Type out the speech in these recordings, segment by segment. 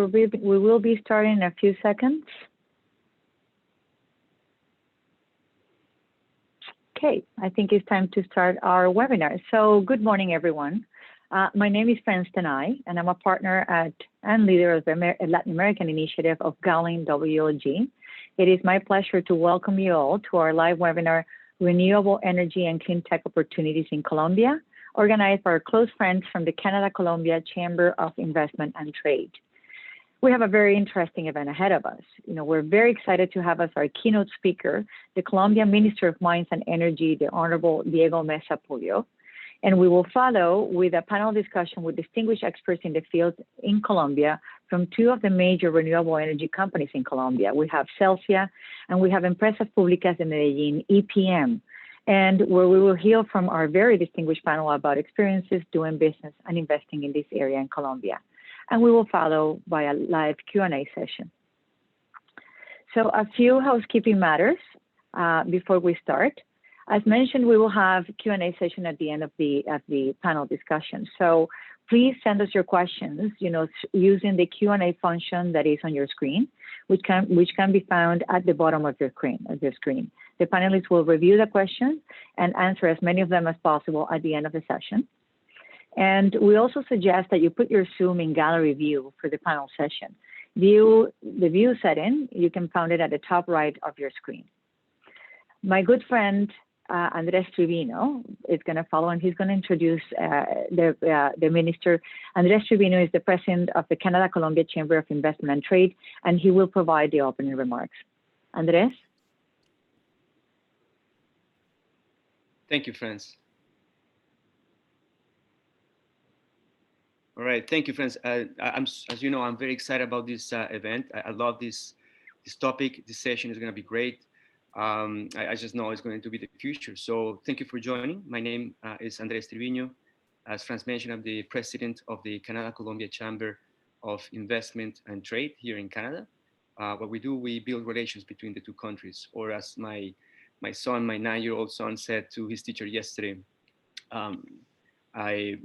We will be starting in a few seconds. Okay, I think it's time to start our webinar. So good morning, everyone. My name is Fernandez, and I'm a partner at and leader of the Latin American initiative of Gowling WLG. It is my pleasure to welcome you all to our live webinar, Renewable Energy and Clean Tech Opportunities in Colombia, organized by our close friends from the Canada-Colombia Chamber of Investment and Trade. We have a very interesting event ahead of us. We're very excited to have as our keynote speaker, the Colombian Minister of Mines and Energy, the Honorable Diego Mesa Puyo. And we will follow with a panel discussion with distinguished experts in the field in Colombia from two of the major renewable energy companies in Colombia. We have Celsia and we have Empresas Públicas de Medellín, EPM, and where we will hear from our very distinguished panel about experiences doing business and investing in this area in Colombia. And we will follow by a live Q&A session. So a few housekeeping matters before we start. As mentioned, we will have Q&A session at the end of the panel discussion. So please send us your questions, using the Q&A function that is on your screen, which can be found at the bottom of your screen. The panelists will review the questions and answer as many of them as possible at the end of the session. And we also suggest that you put your Zoom in gallery view for the panel session. The view setting, you can find it at the top right of your screen. My good friend, Andres Trevino is going to follow, and he's going to introduce the minister. Andres Trevino is the president of the Canada-Colombia Chamber of Investment and Trade, and he will provide the opening remarks. Andres? Thank you, Franz. All right, thank you, friends. As you know, I'm very excited about this event. I love this topic. This session is going to be great. I just know it's going to be the future. So thank you for joining. My name is Andres Trevino. As Franz mentioned, I'm the president of the Canada-Colombia Chamber of Investment and Trade here in Canada. What we do, we build relations between the two countries. Or as my 9-year-old son said to his teacher yesterday, I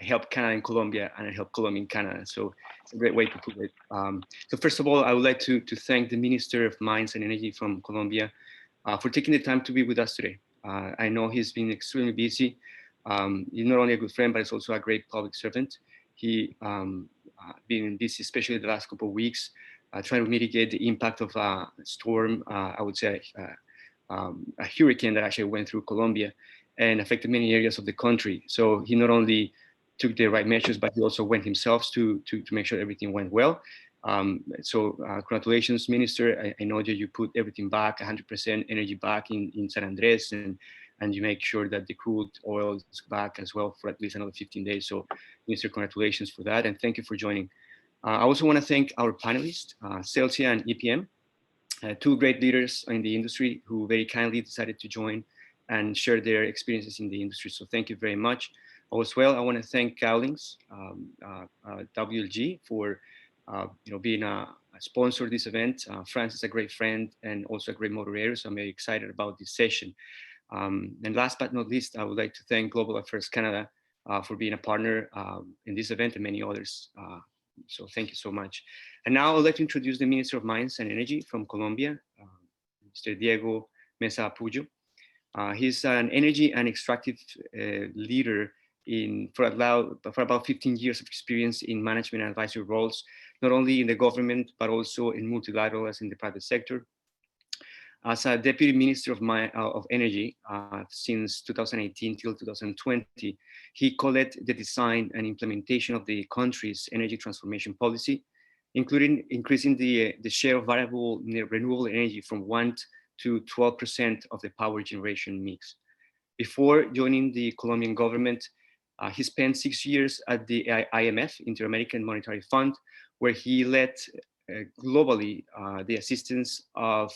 help Canada in Colombia and I help Colombia in Canada. So it's a great way to put it. So first of all, I would like to thank the Minister of Mines and Energy from Colombia for taking the time to be with us today. I know he's been extremely busy. He's not only a good friend, but he's also a great public servant. He been busy, especially the last couple of weeks, trying to mitigate the impact of a storm, I would say a hurricane that actually went through Colombia and affected many areas of the country. So he not only took the right measures, but he also went himself to make sure everything went well. So congratulations, Minister. I know that you put everything back, 100% energy back in San Andres, and you make sure that the crude oil is back as well for at least another 15 days. So Minister, congratulations for that, and thank you for joining. I also want to thank our panelists, Celsia and EPM, two great leaders in the industry who very kindly decided to join and share their experiences in the industry. So thank you very much. As well, I want to thank Gowlings, WLG for being a sponsor of this event. Franz is a great friend and also a great moderator, so I'm very excited about this session. And last but not least, I would like to thank Global Affairs Canada for being a partner in this event and many others. So thank you so much. And now I'd like to introduce the Minister of Mines and Energy from Colombia, Mr. Diego Mesa Puyo. He's an energy and extractive leader for about 15 years of experience in management and advisory roles, not only in the government, but also in multilaterals in the private sector. As a Deputy Minister of Energy since 2018 till 2020, he co-led the design and implementation of the country's energy transformation policy, including increasing the share of variable renewable energy from 1 to 12% of the power generation mix. Before joining the Colombian government, he spent 6 years at the IMF, Inter-American Monetary Fund, where he led globally the assistance of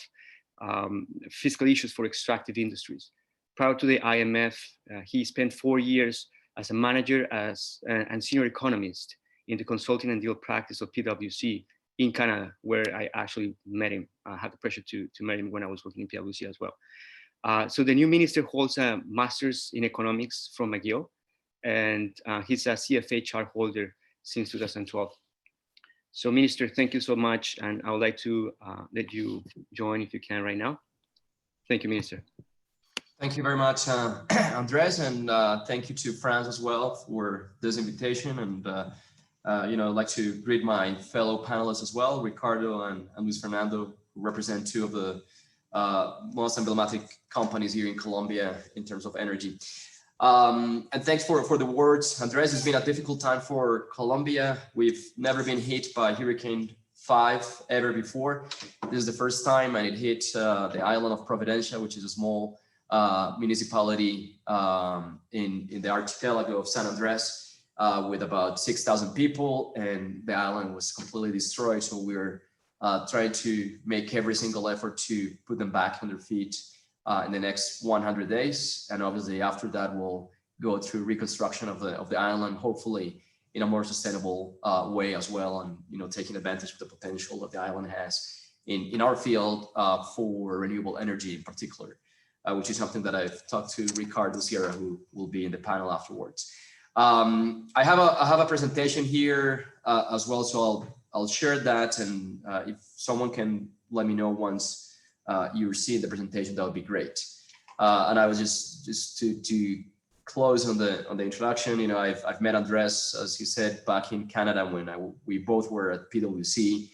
fiscal issues for extractive industries. Prior to the IMF, he spent 4 years as a manager and senior economist in the consulting and deal practice of PwC in Canada, where I actually met him. I had the pleasure to meet him when I was working in PwC as well. So the new minister holds a master's in economics from McGill, and he's a CFA chart holder since 2012. So Minister, thank you so much. And I would like to let you join if you can right now. Thank you, Minister. Thank you very much, Andres, and thank you to Franz as well for this invitation. And I'd like to greet my fellow panelists as well, Ricardo and Luis Fernando, who represent two of the most emblematic companies here in Colombia in terms of energy. And thanks for the words. Andres, it's been a difficult time for Colombia. We've never been hit by Hurricane 5 ever before. This is the first time, and it hit the island of Providencia, which is a small municipality in the archipelago of San Andres with about 6,000 people, and the island was completely destroyed. So we're trying to make every single effort to put them back on their feet in the next 100 days. And obviously after that, we'll go through reconstruction of the island, hopefully in a more sustainable way as well, and taking advantage of the potential that the island has in our field for renewable energy in particular, which is something that I've talked to Ricardo Sierra, who will be in the panel afterwards. I have a presentation here as well, so I'll share that, and if someone can let me know once you see the presentation, that would be great. And I was just to close on the introduction. I've met Andres, as he said, back in Canada when we both were at PwC.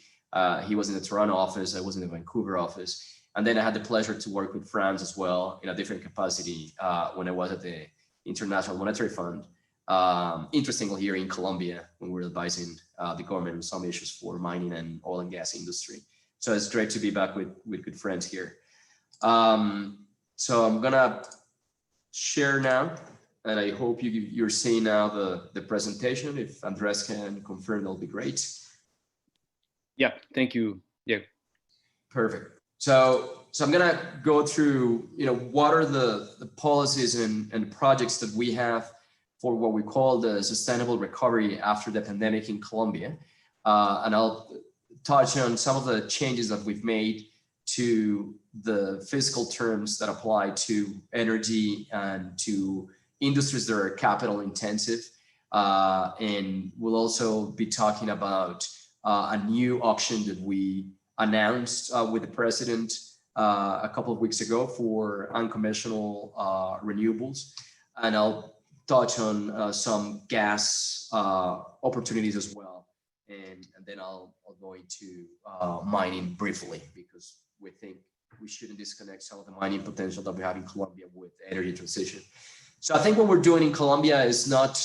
He was in the Toronto office, I was in the Vancouver office, and then I had the pleasure to work with Franz as well in a different capacity when I was at the International Monetary Fund. Interestingly, here in Colombia, when we were advising the government on some issues for mining and oil and gas industry. So it's great to be back with good friends here. So I'm gonna share now, and I hope you're seeing now the presentation. If Andres can confirm, that'll be great. Yeah, thank you. Yeah. Perfect. So I'm gonna go through, what are the policies and projects that we have for what we call the sustainable recovery after the pandemic in Colombia. And I'll touch on some of the changes that we've made to the fiscal terms that apply to energy and to industries that are capital intensive. And we'll also be talking about a new auction that we announced with the president a couple of weeks ago for unconventional renewables. And I'll touch on some gas opportunities as well. And then I'll go into mining briefly, because we think we shouldn't disconnect some of the mining potential that we have in Colombia with energy transition. So I think what we're doing in Colombia is not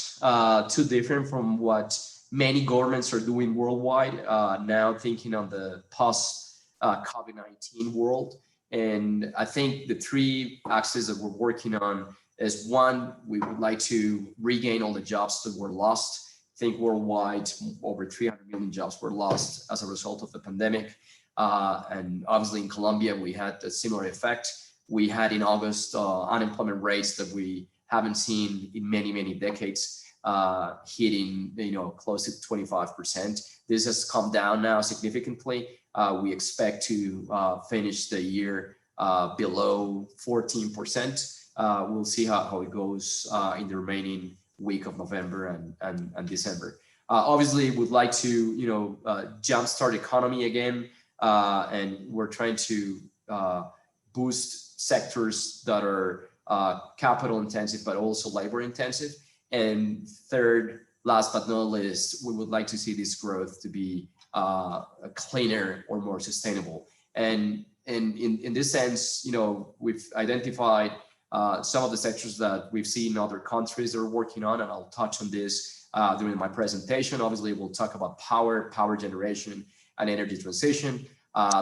too different from what many governments are doing worldwide, now thinking on the post-COVID-19 world. And I think the three axes that we're working on is, one, we would like to regain all the jobs that were lost. I think worldwide, over 300 million jobs were lost as a result of the pandemic. And obviously in Colombia, we had a similar effect. We had in August unemployment rates that we haven't seen in many, many decades, hitting close to 25%. This has come down now significantly. We expect to finish the year below 14%. We'll see how it goes in the remaining week of November and December. Obviously, we'd like to jumpstart economy again, and we're trying to boost sectors that are capital intensive, but also labor intensive. And third, last but not least, we would like to see this growth to be cleaner or more sustainable. And in this sense, we've identified some of the sectors that we've seen other countries that are working on, and I'll touch on this during my presentation. Obviously, we'll talk about power generation and energy transition,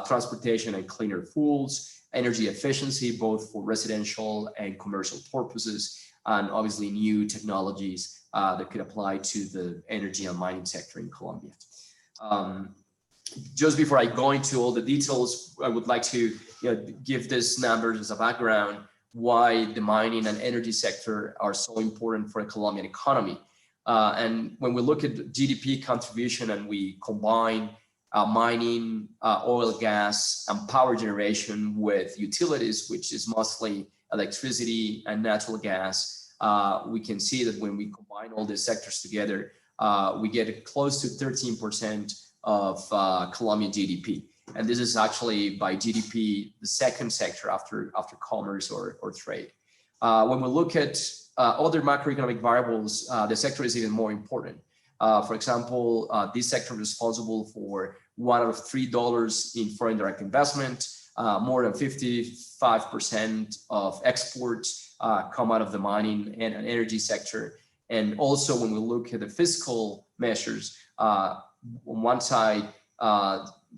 transportation and cleaner fuels, energy efficiency, both for residential and commercial purposes, and obviously new technologies that could apply to the energy and mining sector in Colombia. Just before I go into all the details, I would like to give this numbers as a background why the mining and energy sector are so important for the Colombian economy. And when we look at the GDP contribution and we combine mining, oil, gas, and power generation with utilities, which is mostly electricity and natural gas, we can see that when we combine all these sectors together, we get close to 13% of Colombian GDP. And this is actually by GDP, the second sector after commerce or trade. When we look at other macroeconomic variables, the sector is even more important. For example, this sector is responsible for $1 out of $3 in foreign direct investment. More than 55% of exports come out of the mining and energy sector. And also when we look at the fiscal measures, on one side,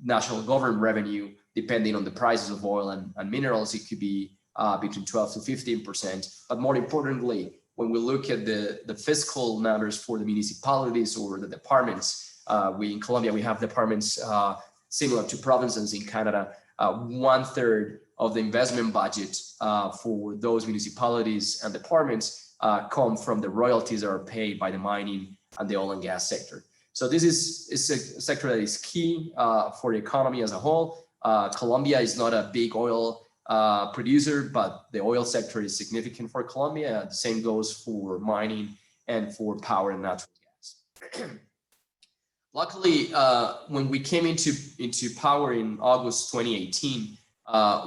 national government revenue, depending on the prices of oil and minerals, it could be between 12 to 15%. But more importantly, when we look at the fiscal numbers for the municipalities or the departments, in Colombia, we have departments similar to provinces in Canada. 1/3 of the investment budget for those municipalities and departments come from the royalties that are paid by the mining and the oil and gas sector. So this is a sector that is key for the economy as a whole. Colombia is not a big oil producer, but the oil sector is significant for Colombia. The same goes for mining and for power and natural gas. Luckily, when we came into power in August 2018,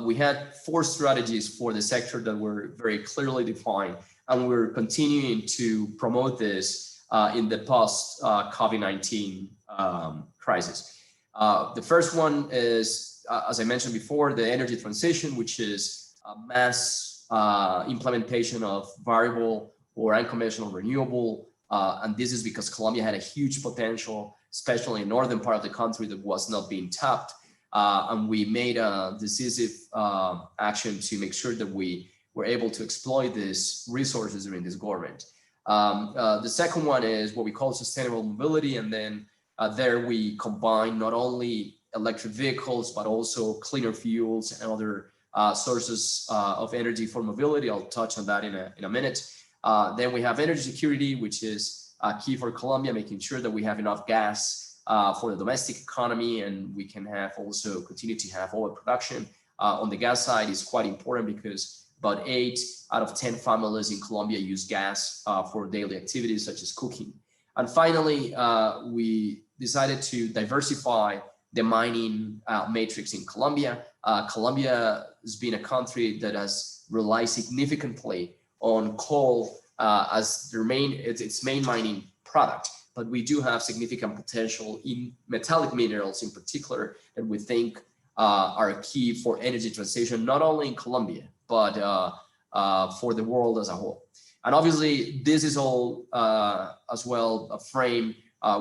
we had 4 strategies for the sector that were very clearly defined, and we're continuing to promote this in the post-COVID-19 crisis. The first one is, as I mentioned before, the energy transition, which is a mass implementation of variable or unconventional renewable. And this is because Colombia had a huge potential, especially in the northern part of the country, that was not being tapped. And we made a decisive action to make sure that we were able to exploit these resources during this government. The second one is what we call sustainable mobility. And then there we combine not only electric vehicles, but also cleaner fuels and other sources of energy for mobility. I'll touch on that in a minute. Then we have energy security, which is key for Colombia, making sure that we have enough gas for the domestic economy, and we can have also continue to have oil production. On the gas side is quite important because about 8 out of 10 families in Colombia use gas for daily activities such as cooking. And finally, we decided to diversify the mining matrix in Colombia. Colombia has been a country that has relied significantly on coal as its main mining product, but we do have significant potential in metallic minerals in particular that we think are key for energy transition, not only in Colombia, but for the world as a whole. And obviously, this is all as well a frame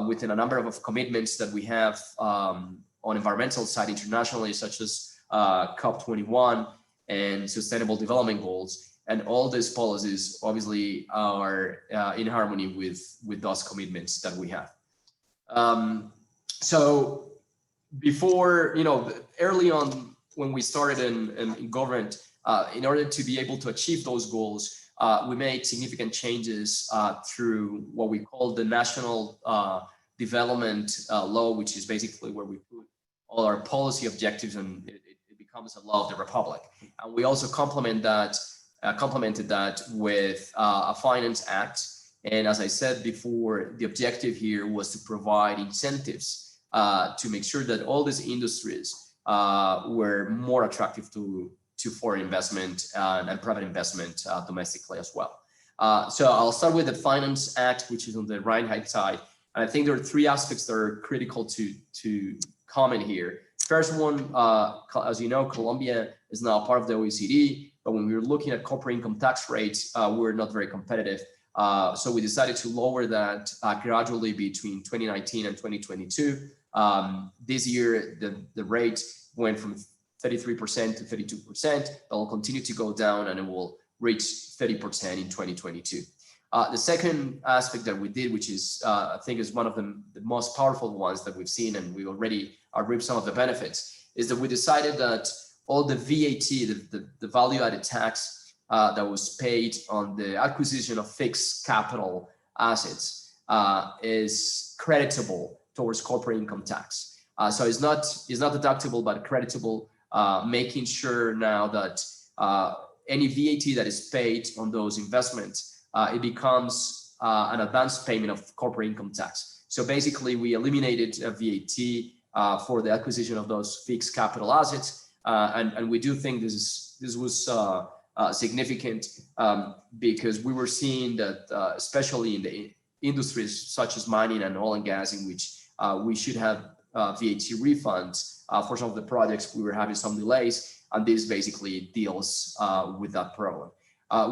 within a number of commitments that we have on environmental side internationally, such as COP21 and Sustainable Development Goals. And all these policies obviously are in harmony with those commitments that we have. So before, early on when we started in government, in order to be able to achieve those goals, we made significant changes through what we call the National Development Law, which is basically where we put all our policy objectives and it becomes a law of the Republic. And we also complemented that with a Finance Act. And as I said before, the objective here was to provide incentives to make sure that all these industries were more attractive to foreign investment and private investment domestically as well. So I'll start with the Finance Act, which is on the right-hand side. And I think there are 3 aspects that are critical to comment here. First one, as you know, Colombia is now part of the OECD, but when we were looking at corporate income tax rates, we're not very competitive. So we decided to lower that gradually between 2019 and 2022. This year, the rate went from 33% to 32%. It will continue to go down and it will reach 30% in 2022. The second aspect that we did, which is I think is one of the most powerful ones that we've seen, and we already reaped some of the benefits, is that we decided that all the VAT, the value-added tax that was paid on the acquisition of fixed capital assets is creditable towards corporate income tax. So it's not deductible, but creditable, making sure now that any VAT that is paid on those investments, it becomes an advance payment of corporate income tax. So basically, we eliminated VAT for the acquisition of those fixed capital assets, and we do think this was significant because we were seeing that, especially in the industries such as mining and oil and gas, in which we should have VAT refunds for some of the projects, we were having some delays, and this basically deals with that problem.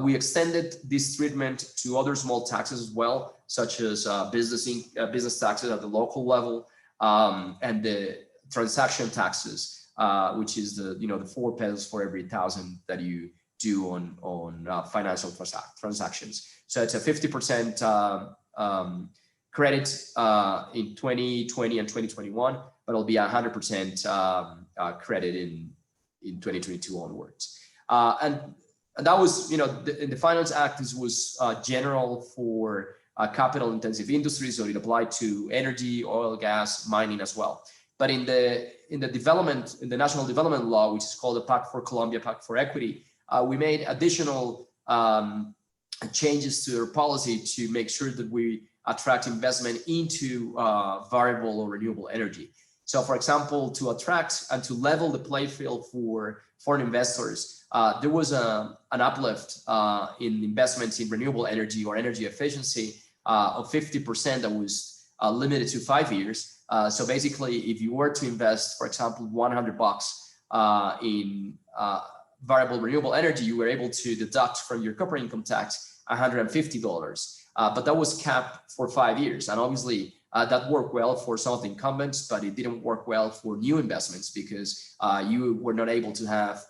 We extended this treatment to other small taxes as well, such as business taxes at the local level, and the transaction taxes, which is the 4 pesos for every 1,000 that you do on financial transactions. So it's a 50% credit in 2020 and 2021, but it'll be 100% credit in 2022 onwards. And that was, in the Finance Act, this was general for capital intensive industries, so it applied to energy, oil, gas, mining as well. But in the National Development Law, which is called the Pact for Colombia, Pact for Equity, we made additional changes to our policy to make sure that we attract investment into variable or renewable energy. So, for example, to attract and to level the play field for foreign investors, there was an uplift in investments in renewable energy or energy efficiency of 50% that was limited to 5 years. So basically, if you were to invest, for example, $100 in variable renewable energy, you were able to deduct from your corporate income tax $150. But that was capped for 5 years. And obviously, that worked well for some of the incumbents, but it didn't work well for new investments because you were not able to have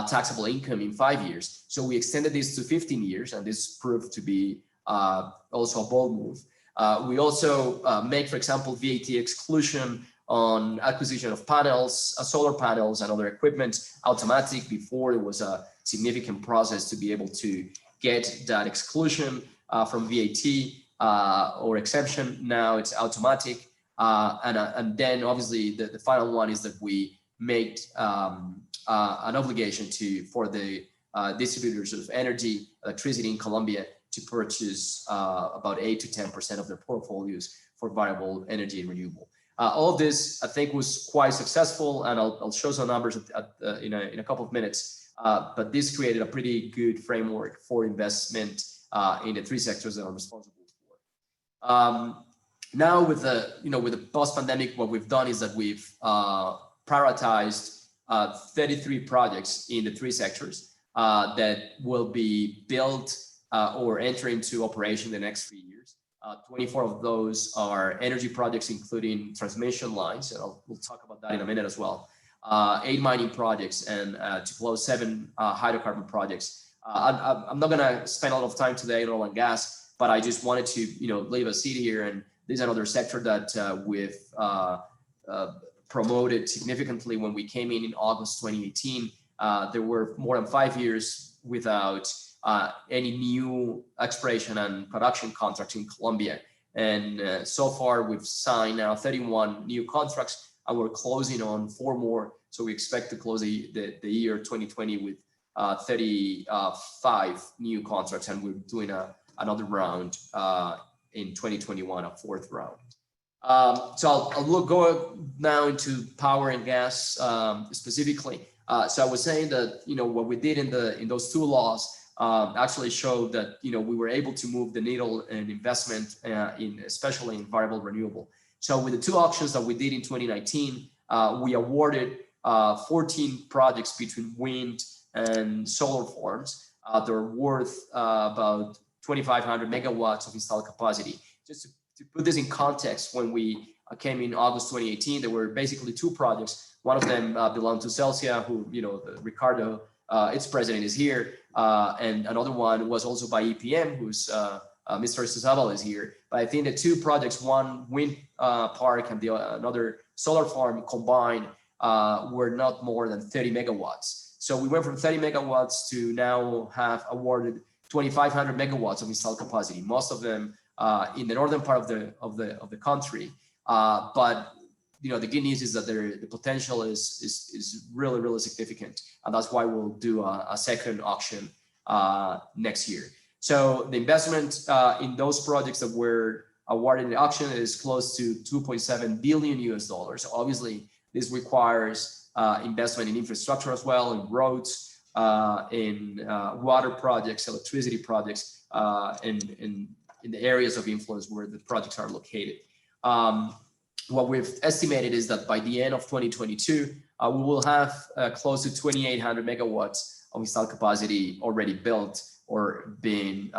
taxable income in 5 years. So we extended this to 15 years, and this proved to be also a bold move. We also make, for example, VAT exclusion on acquisition of panels, solar panels and other equipment automatic. Before, it was a significant process to be able to get that exclusion from VAT or exemption. Now it's automatic. And then obviously the final one is that we made an obligation for the distributors of energy, electricity in Colombia to purchase about 8 to 10% of their portfolios for variable energy and renewable. All of this, I think, was quite successful, and I'll show some numbers in a couple of minutes. But this created a pretty good framework for investment in the three sectors that I'm responsible for. Now, with the post-pandemic, what we've done is that we've prioritized 33 projects in the three sectors that will be built or enter into operation in the next 3 years. 24 of those are energy projects, including transmission lines, and we'll talk about that in a minute as well. 8 mining projects, and to close 7 hydrocarbon projects. I'm not gonna spend a lot of time today on oil and gas, but I just wanted to leave a seed here, and this is another sector that we've promoted significantly when we came in August 2018. There were more than 5 years without any new exploration and production contracts in Colombia. And so far, we've signed now 31 new contracts, and we're closing on 4 more. So we expect to close the year 2020 with 35 new contracts, and we're doing another round in 2021, a 4th round. So I'll go now into power and gas specifically. So I was saying that what we did in those 2 laws actually showed that we were able to move the needle in investment especially in variable renewable. So with the 2 auctions that we did in 2019, we awarded 14 projects between wind and solar farms. They're worth about 2,500 megawatts of installed capacity. Just to put this in context, when we came in August 2018, there were basically 2 projects. One of them belonged to Celsia, who Ricardo, its president, is here, and another one was also by EPM, who's Mr. Estezabal is here. But I think the 2 projects, one wind park and another solar farm combined, were not more than 30 megawatts. So we went from 30 megawatts to now have awarded 2,500 megawatts of installed capacity, most of them in the northern part of the country. But the good news is that the potential is really, really significant, and that's why we'll do a second auction next year. So the investment in those projects that were awarded in the auction is close to 2.7 billion US dollars. Obviously, this requires investment in infrastructure as well, in roads, in water projects, electricity projects, in the areas of influence where the projects are located. What we've estimated is that by the end of 2022, we will have close to 2,800 megawatts of installed capacity already built or being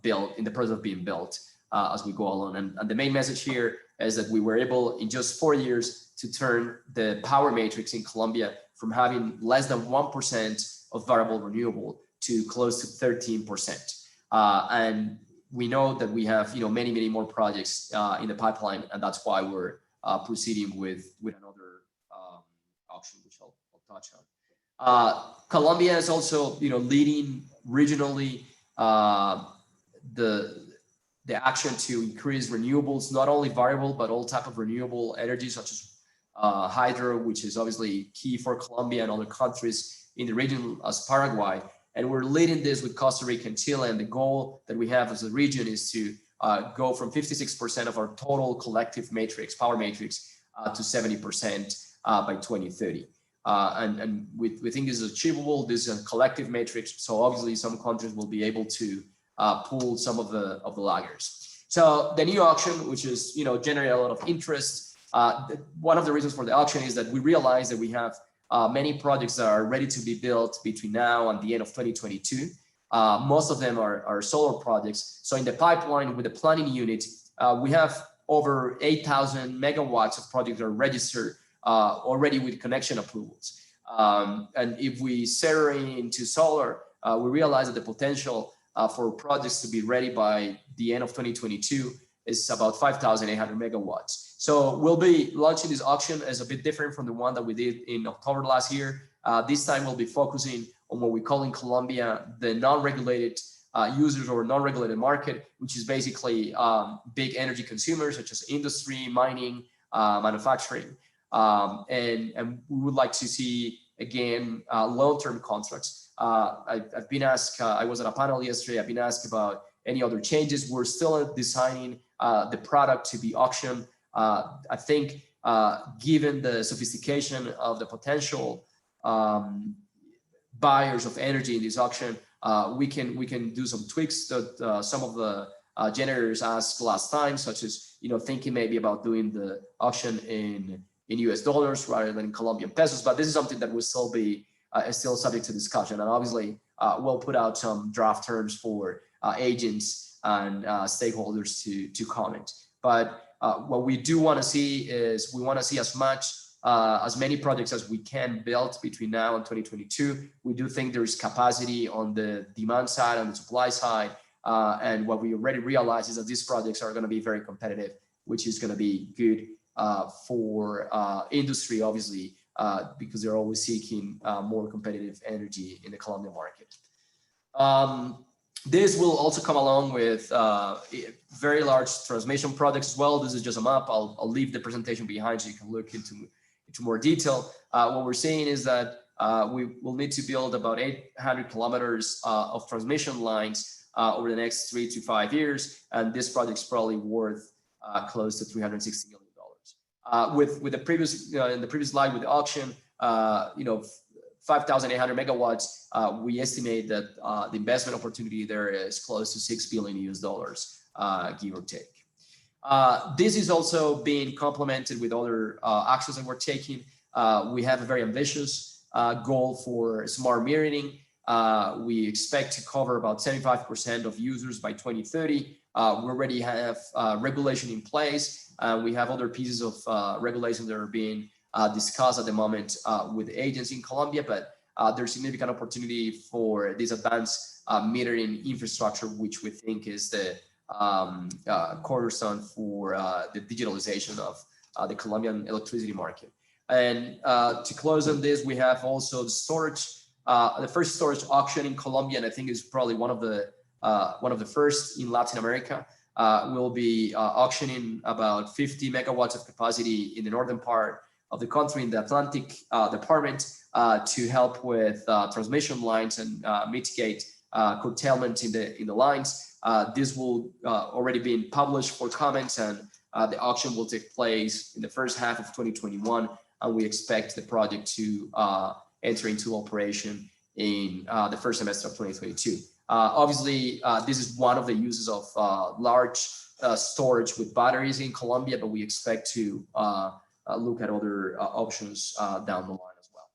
built, in the process of being built as we go along. And the main message here is that we were able in just 4 years to turn the power matrix in Colombia from having less than 1% of variable renewable to close to 13%. And we know that we have many more projects in the pipeline, and that's why we're proceeding with another auction, which I'll touch on. Colombia is also leading regionally the action to increase renewables, not only variable but all type of renewable energy, such as hydro, which is obviously key for Colombia and other countries in the region as Paraguay. And we're leading this with Costa Rica and Chile. And the goal that we have as a region is to go from 56% of our total collective matrix, power matrix, to 70% by 2030. And we think this is achievable. This is a collective matrix. So obviously some countries will be able to pull some of the laggards. So the new auction, which is generate a lot of interest. One of the reasons for the auction is that we realize that we have many projects that are ready to be built between now and the end of 2022. Most of them are solar projects. So in the pipeline with the planning unit, we have over 8,000 megawatts of projects that are registered already with connection approvals. And if we zero into solar, we realize that the potential for projects to be ready by the end of 2022 is about 5,800 megawatts. So we'll be launching this auction as a bit different from the one that we did in October last year. This time we'll be focusing on what we call in Colombia the non-regulated users or non-regulated market, which is basically big energy consumers such as industry, mining, manufacturing. And we would like to see, again, long-term contracts. I've been asked, I was at a panel yesterday, I've been asked about any other changes. We're still designing the product to be auctioned. I think given the sophistication of the potential buyers of energy in this auction, we can do some tweaks that some of the generators asked last time, such as thinking maybe about doing the auction in US dollars rather than Colombian pesos. But this is something that will still be still subject to discussion, and obviously we'll put out some draft terms for agents and stakeholders to comment. But what we do want to see is we want to see as many projects as we can build between now and 2022. We do think there is capacity on the demand side, on the supply side, and what we already realize is that these projects are going to be very competitive, which is going to be good for industry, obviously, because they're always seeking more competitive energy in the Colombian market. This will also come along with very large transmission projects as well. This is just a map. I'll leave the presentation behind so you can look into more detail. What we're seeing is that we will need to build about 800 kilometers of transmission lines over the next 3 to 5 years, and this project's probably worth close to $360 million. With the previous in the previous slide with the auction, 5,800 megawatts, we estimate that the investment opportunity there is close to $6 billion US dollars, give or take. This is also being complemented with other actions that we're taking. We have a very ambitious goal for smart metering. We expect to cover about 75% of users by 2030. We already have regulation in place. We have other pieces of regulation that are being discussed at the moment with the agency in Colombia, but there's significant opportunity for this advanced metering infrastructure, which we think is the cornerstone for the digitalization of the Colombian electricity market. And to close on this, we have also the storage, the first storage auction in Colombia, and I think is probably one of the first in Latin America. We'll be auctioning about 50 megawatts of capacity in the northern part of the country in the Atlantic department to help with transmission lines and mitigate curtailment in the lines. This will already been published for comments, and the auction will take place in the first half of 2021, and we expect the project to enter into operation in the first semester of 2022. Obviously, this is one of the uses of large storage with batteries in Colombia, but we expect to look at other options down the line as well.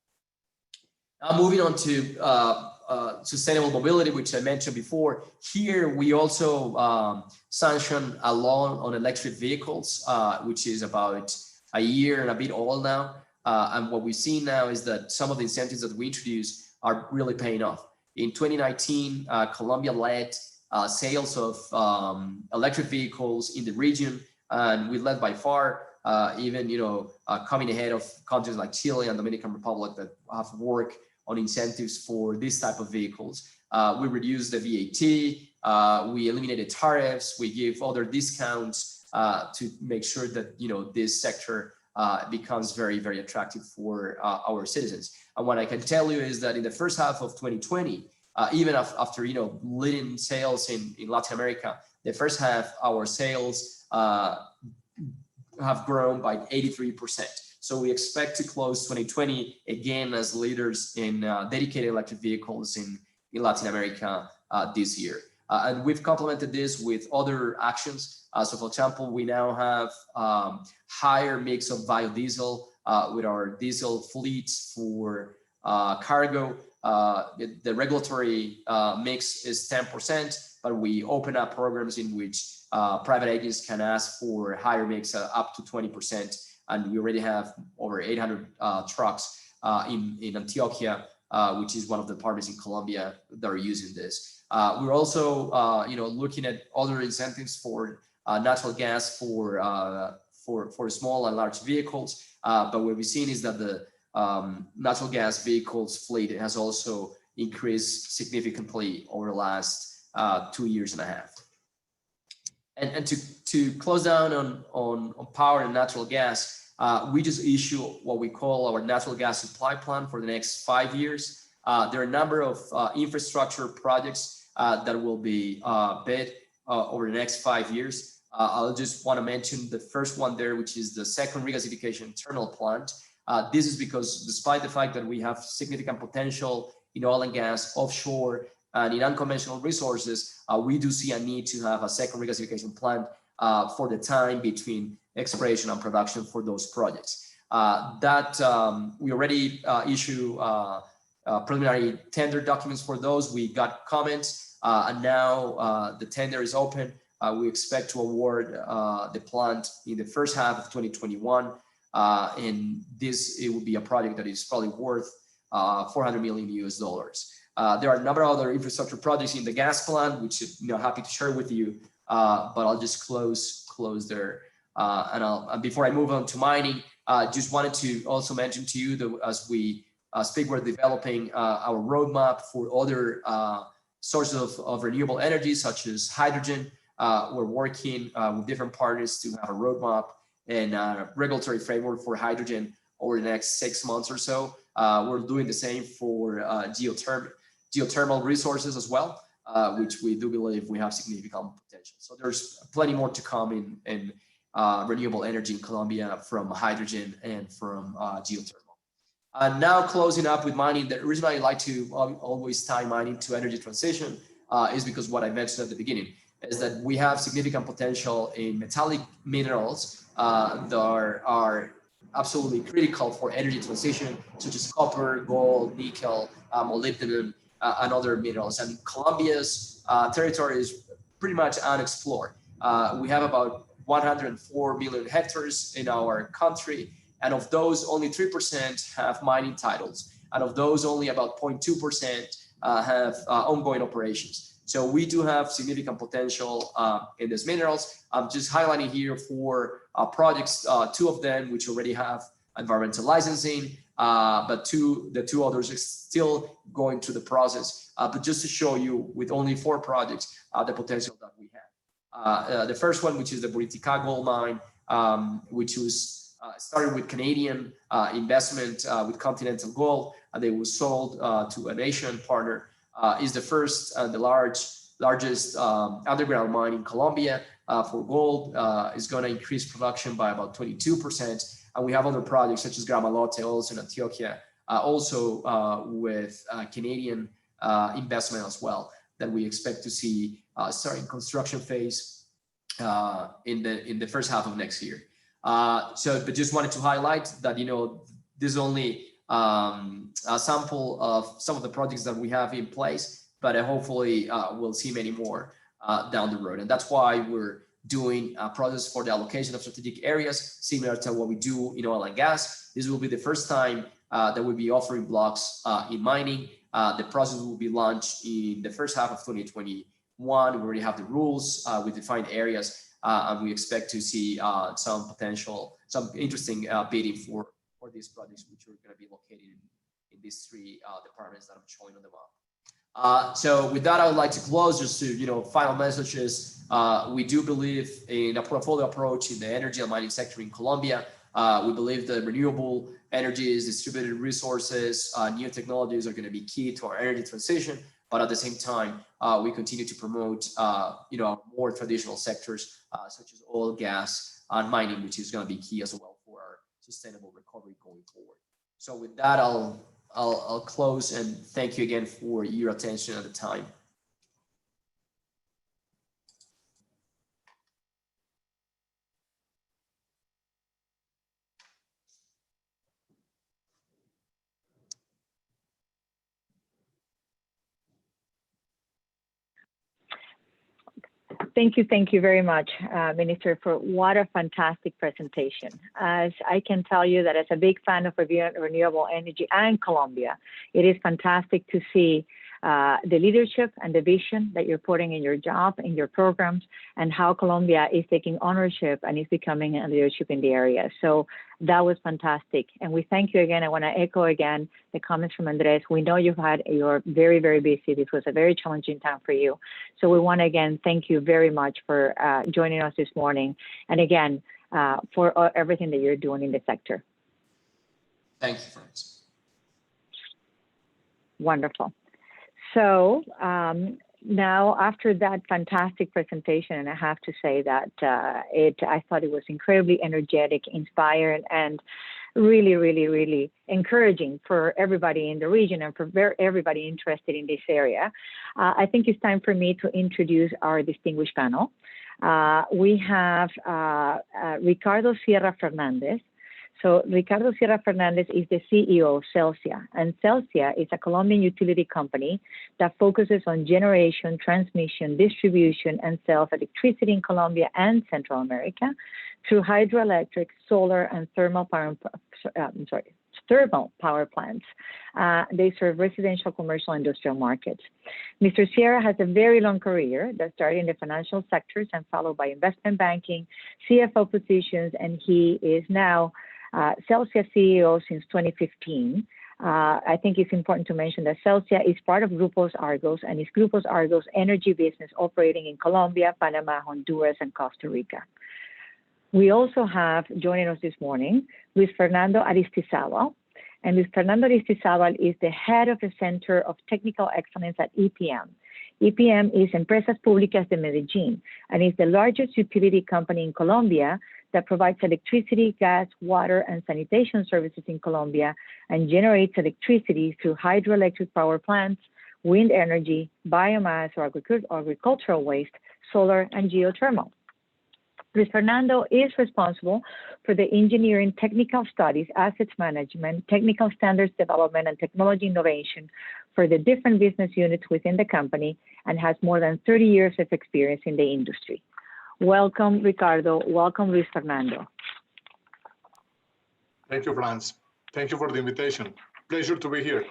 Now, moving on to sustainable mobility, which I mentioned before. Here, we also sanctioned a loan on electric vehicles, which is about a year and a bit old now. And what we see now is that some of the incentives that we introduced are really paying off. In 2019, Colombia led sales of electric vehicles in the region, and we led by far, even coming ahead of countries like Chile and Dominican Republic that have worked on incentives for this type of vehicles. We reduced the VAT, we eliminated tariffs, we give other discounts to make sure that this sector becomes very, very attractive for our citizens. And what I can tell you is that in the first half of 2020, even after leading sales in Latin America, the first half our sales have grown by 83%. So we expect to close 2020 again as leaders in dedicated electric vehicles in Latin America this year. And we've complemented this with other actions. So for example, we now have higher mix of biodiesel with our diesel fleets for cargo. The regulatory mix is 10%, but we open up programs in which private agents can ask for higher mix up to 20%. And we already have over 800 trucks in Antioquia, which is one of the partners in Colombia that are using this. We're also, looking at other incentives for natural gas for small and large vehicles. But what we've seen is that the natural gas vehicles fleet has also increased significantly over the last 2.5 years. And to close down on power and natural gas, we just issue what we call our natural gas supply plan for the next 5 years. There are a number of infrastructure projects that will be bid over the next 5 years. I'll just want to mention the first one there, which is the second regasification terminal plant. This is because despite the fact that we have significant potential in oil and gas offshore and in unconventional resources, we do see a need to have a second regasification plant for the time between exploration and production for those projects. We already issue preliminary tender documents for those. We got comments, and now the tender is open. We expect to award the plant in the first half of 2021, and it will be a project that is probably worth $400 million US. There are a number of other infrastructure projects in the gas plant, which I'm happy to share with you, but I'll just close there. And before I move on to mining, just wanted to also mention to you that as we speak, we're developing our roadmap for other sources of renewable energy, such as hydrogen. We're working with different partners to have a roadmap and a regulatory framework for hydrogen over the next 6 months or so. We're doing the same for geothermal resources as well, which we do believe we have significant potential. So there's plenty more to come in renewable energy in Colombia from hydrogen and from geothermal. And now closing up with mining, the reason I like to always tie mining to energy transition is because what I mentioned at the beginning is that we have significant potential in metallic minerals that are absolutely critical for energy transition, such as copper, gold, nickel, molybdenum, and other minerals. And Colombia's territory is pretty much unexplored. We have about 104 million hectares in our country, and of those, only 3% have mining titles, and of those, only about 0.2% have ongoing operations. So we do have significant potential in these minerals. I'm just highlighting here for projects, 2 of them which already have environmental licensing, but the two others are still going through the process. But just to show you, with only 4 projects, the potential that we have. The first one, which is the Buritica gold mine, which was started with Canadian investment with Continental Gold, and they were sold to an Asian partner. is the first and the largest underground mine in Colombia for gold. Is going to increase production by about 22%. And we have other projects such as Gramalote, also in Antioquia, also with Canadian investment as well, that we expect to see starting construction phase in the first half of next year. But just wanted to highlight that, this is only a sample of some of the projects that we have in place, but hopefully we'll see many more down the road. And that's why we're doing a process for the allocation of strategic areas, similar to what we do in oil and gas. This will be the first time that we'll be offering blocks in mining. The process will be launched in the first half of 2021. We already have the rules with defined areas, and we expect to see some interesting bidding for these projects, which are going to be located in these three departments that I'm showing on the map. So with that, I would like to close just to, final messages. We do believe in a portfolio approach in the energy and mining sector in Colombia. We believe that renewable energies, distributed resources, new technologies are going to be key to our energy transition. But at the same time, we continue to promote, more traditional sectors such as oil, gas, and mining, which is going to be key as well for our sustainable recovery going forward. So with that, I'll close and thank you again for your attention at the time. Thank you very much, Minister, for what a fantastic presentation. As I can tell you that as a big fan of renewable energy and Colombia, it is fantastic to see the leadership and the vision that you're putting in your job, in your programs, and how Colombia is taking ownership and is becoming a leadership in the area. So that was fantastic. And we thank you again. I want to echo again the comments from Andres. We know you're very, very busy. This was a very challenging time for you. So we want to again thank you very much for joining us this morning. And again, for everything that you're doing in the sector. Thank you, Francis. Wonderful. So now after that fantastic presentation, and I have to say that I thought it was incredibly energetic, inspired, and really, really, really encouraging for everybody in the region and for everybody interested in this area. I think it's time for me to introduce our distinguished panel. We have Ricardo Sierra Fernandez. So Ricardo Sierra Fernandez is the CEO of Celsia, and Celsia is a Colombian utility company that focuses on generation, transmission, distribution, and sale of electricity in Colombia and Central America through hydroelectric, solar, and thermal power plants. They serve residential, commercial, industrial markets. Mr. Sierra has a very long career that started in the financial sectors and followed by investment banking, CFO positions, and he is now Celsia CEO since 2015. I think it's important to mention that Celsia is part of Grupos Argos and is Grupos Argos energy business operating in Colombia, Panama, Honduras, and Costa Rica. We also have joining us this morning Luis Fernando Aristizabal. And Luis Fernando Aristizabal is the head of the Center of Technical Excellence at EPM. EPM is Empresas Públicas de Medellín and is the largest utility company in Colombia that provides electricity, gas, water, and sanitation services in Colombia and generates electricity through hydroelectric power plants, wind energy, biomass or agricultural waste, solar, and geothermal. Luis Fernando is responsible for the engineering, technical studies, assets management, technical standards development, and technology innovation for the different business units within the company and has more than 30 years of experience in the industry. Welcome, Ricardo. Welcome, Luis Fernando. Thank you, Franz. Thank you for the invitation. Pleasure to be here.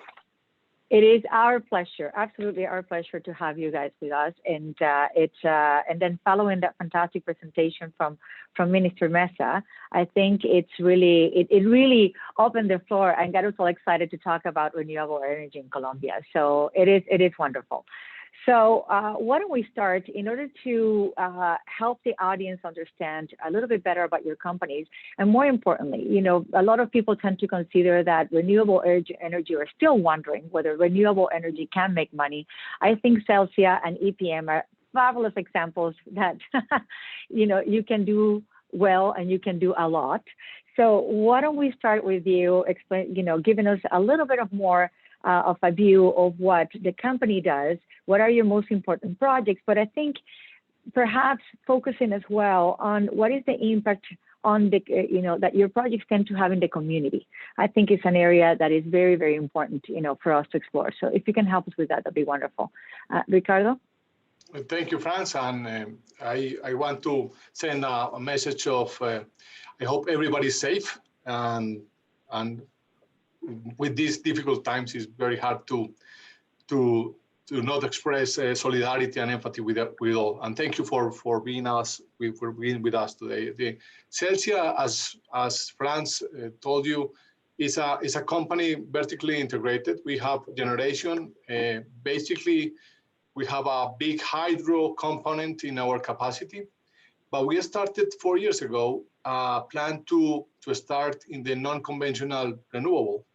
It is our pleasure, absolutely our pleasure to have you guys with us. And and then following that fantastic presentation from Minister Mesa, I think it really opened the floor and got us all excited to talk about renewable energy in Colombia. So it is wonderful. So why don't we start in order to help the audience understand a little bit better about your companies, and more importantly, you know, a lot of people tend to consider that renewable energy are still wondering whether renewable energy can make money. I think Celsia and EPM are fabulous examples that you know, you can do well and you can do a lot. So why don't we start with you giving us a little bit of more of a view of what the company does, what are your most important projects, but I think perhaps focusing as well on what is the impact on the, that your projects tend to have in the community. I think it's an area that is very, very important, for us to explore. So if you can help us with that, that'd be wonderful. Ricardo? Thank you, Franz. And I want to send a message of, I hope everybody's safe. And with these difficult times, it's very hard to not express solidarity and empathy with all. And thank you for being with us today. The Celsia, as Franz told you, is a company vertically integrated. We have generation. Basically, we have a big hydro component in our capacity, but we started 4 years ago a plan to start in the non-conventional renewable.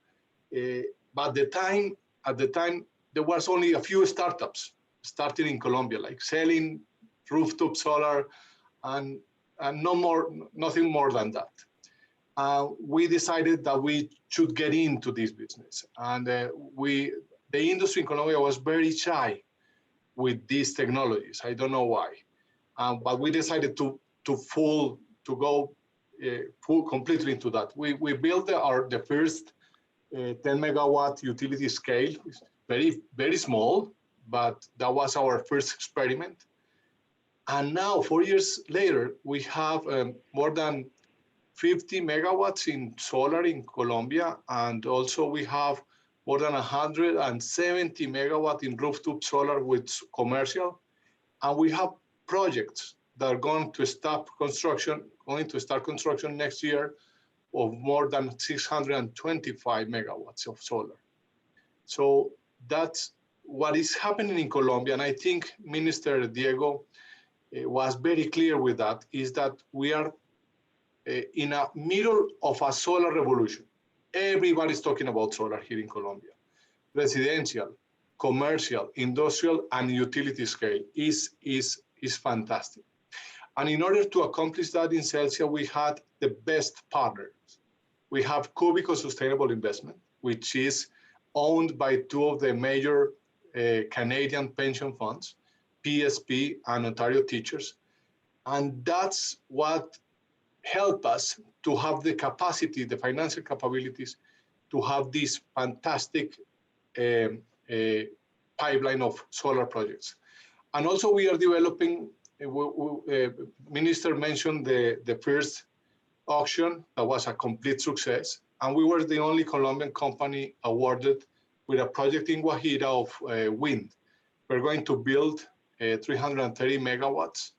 But at the time, there was only a few startups starting in Colombia, like selling rooftop solar and nothing more than that. We decided that we should get into this business. And the industry in Colombia was very shy with these technologies. I don't know why. But we decided to go completely into that. We built the first 10 megawatt utility scale. It's very, very small, but that was our first experiment. And now, 4 years later, we have more than 50 megawatts in solar in Colombia. And also we have more than 170 megawatt in rooftop solar with commercial. And we have projects that are going to start construction next year of more than 625 megawatts of solar. So that's what is happening in Colombia. And I think Minister Diego was very clear with that, is that we are in the middle of a solar revolution. Everybody's talking about solar here in Colombia. Residential, commercial, industrial, and utility scale is fantastic. And in order to accomplish that in Celsia, we had the best partners. We have Cubico Sustainable Investment, which is owned by two of the major Canadian pension funds, PSP and Ontario Teachers. And that's what helped us to have the capacity, the financial capabilities, to have this fantastic pipeline of solar projects. And also we are developing, Minister mentioned the first auction that was a complete success. And we were the only Colombian company awarded with a project in Guajira of wind. We're going to build 330 megawatts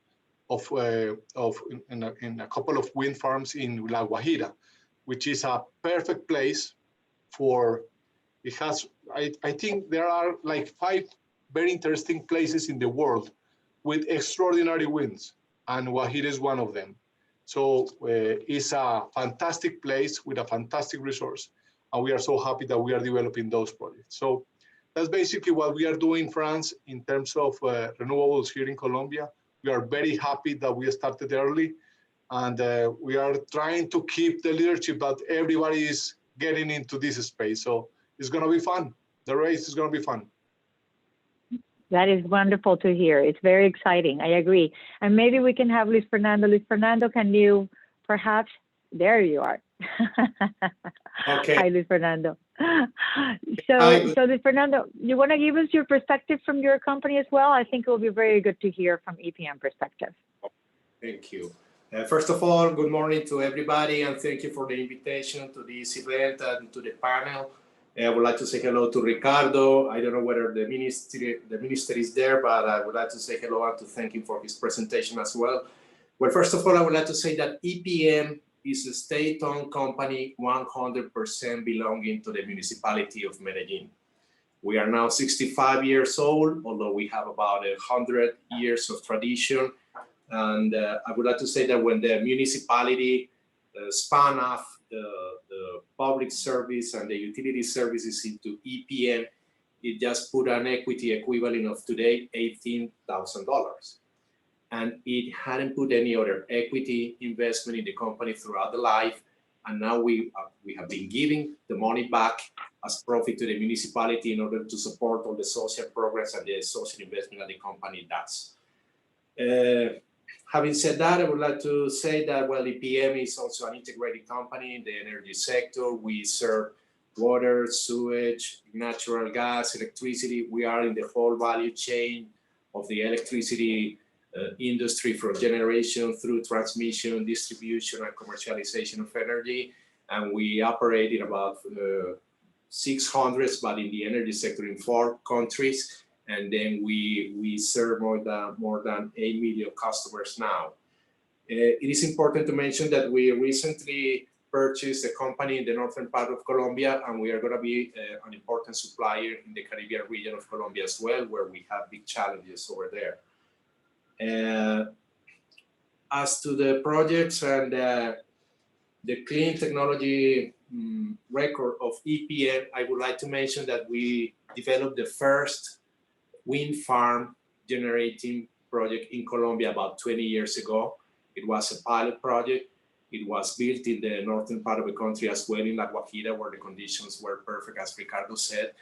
in a couple of wind farms in La Guajira, which is a perfect place for, it has, I think there are like 5 very interesting places in the world with extraordinary winds, and Guajira is one of them. So it's a fantastic place with a fantastic resource, and we are so happy that we are developing those projects. So that's basically what we are doing, France, in terms of renewables here in Colombia. We are very happy that we started early, and we are trying to keep the leadership that everybody is getting into this space. So it's going to be fun. The race is going to be fun. That is wonderful to hear. It's very exciting. I agree. And maybe we can have Luis Fernando. Luis Fernando, can you perhaps, there you are. Okay. Hi, Luis Fernando. So Luis Fernando, you want to give us your perspective from your company as well? I think it will be very good to hear from EPM perspective. Thank you. First of all, good morning to everybody, and thank you for the invitation to this event and to the panel. I would like to say hello to Ricardo. I don't know whether the minister is there, but I would like to say hello and to thank him for his presentation as well. Well, first of all, I would like to say that EPM is a state-owned company 100% belonging to the municipality of Medellin. We are now 65 years old, although we have about 100 years of tradition. And I would like to say that when the municipality spun off the public service and the utility services into EPM, it just put an equity equivalent of today $18,000. And it hadn't put any other equity investment in the company throughout the life. And now we have been giving the money back as profit to the municipality in order to support all the social progress and the social investment that the company does. Having said that, I would like to say that, well, EPM is also an integrated company in the energy sector. We serve water, sewage, natural gas, electricity. We are in the whole value chain of the electricity industry, from generation through transmission, distribution, and commercialization of energy. And we operate in about 600, but in the energy sector in 4 countries. And then we serve more than 8 million customers now. It is important to mention that we recently purchased a company in the northern part of Colombia, and we are going to be an important supplier in the Caribbean region of Colombia as well, where we have big challenges over there. As to the projects and the clean technology record of EPM, I would like to mention that we developed the first wind farm generating project in Colombia about 20 years ago. It was a pilot project. It was built in the northern part of the country as well, in La Guajira, where the conditions were perfect, as Ricardo said.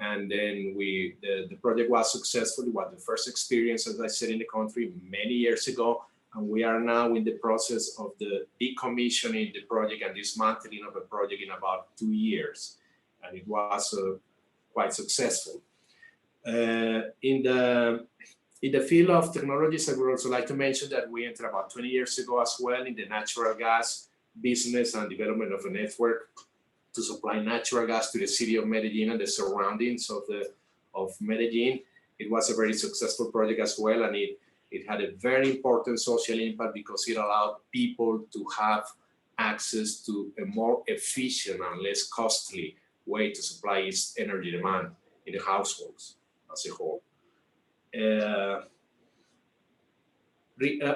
And then the project was successful. It was the first experience, as I said, in the country many years ago. And we are now in the process of the decommissioning the project and dismantling of the project in about 2 years. And it was quite successful. In the field of technologies, I would also like to mention that we entered about 20 years ago as well in the natural gas business and development of a network to supply natural gas to the city of Medellin and the surroundings of Medellin. It was a very successful project as well, and it had a very important social impact because it allowed people to have access to a more efficient and less costly way to supply its energy demand in the households as a whole.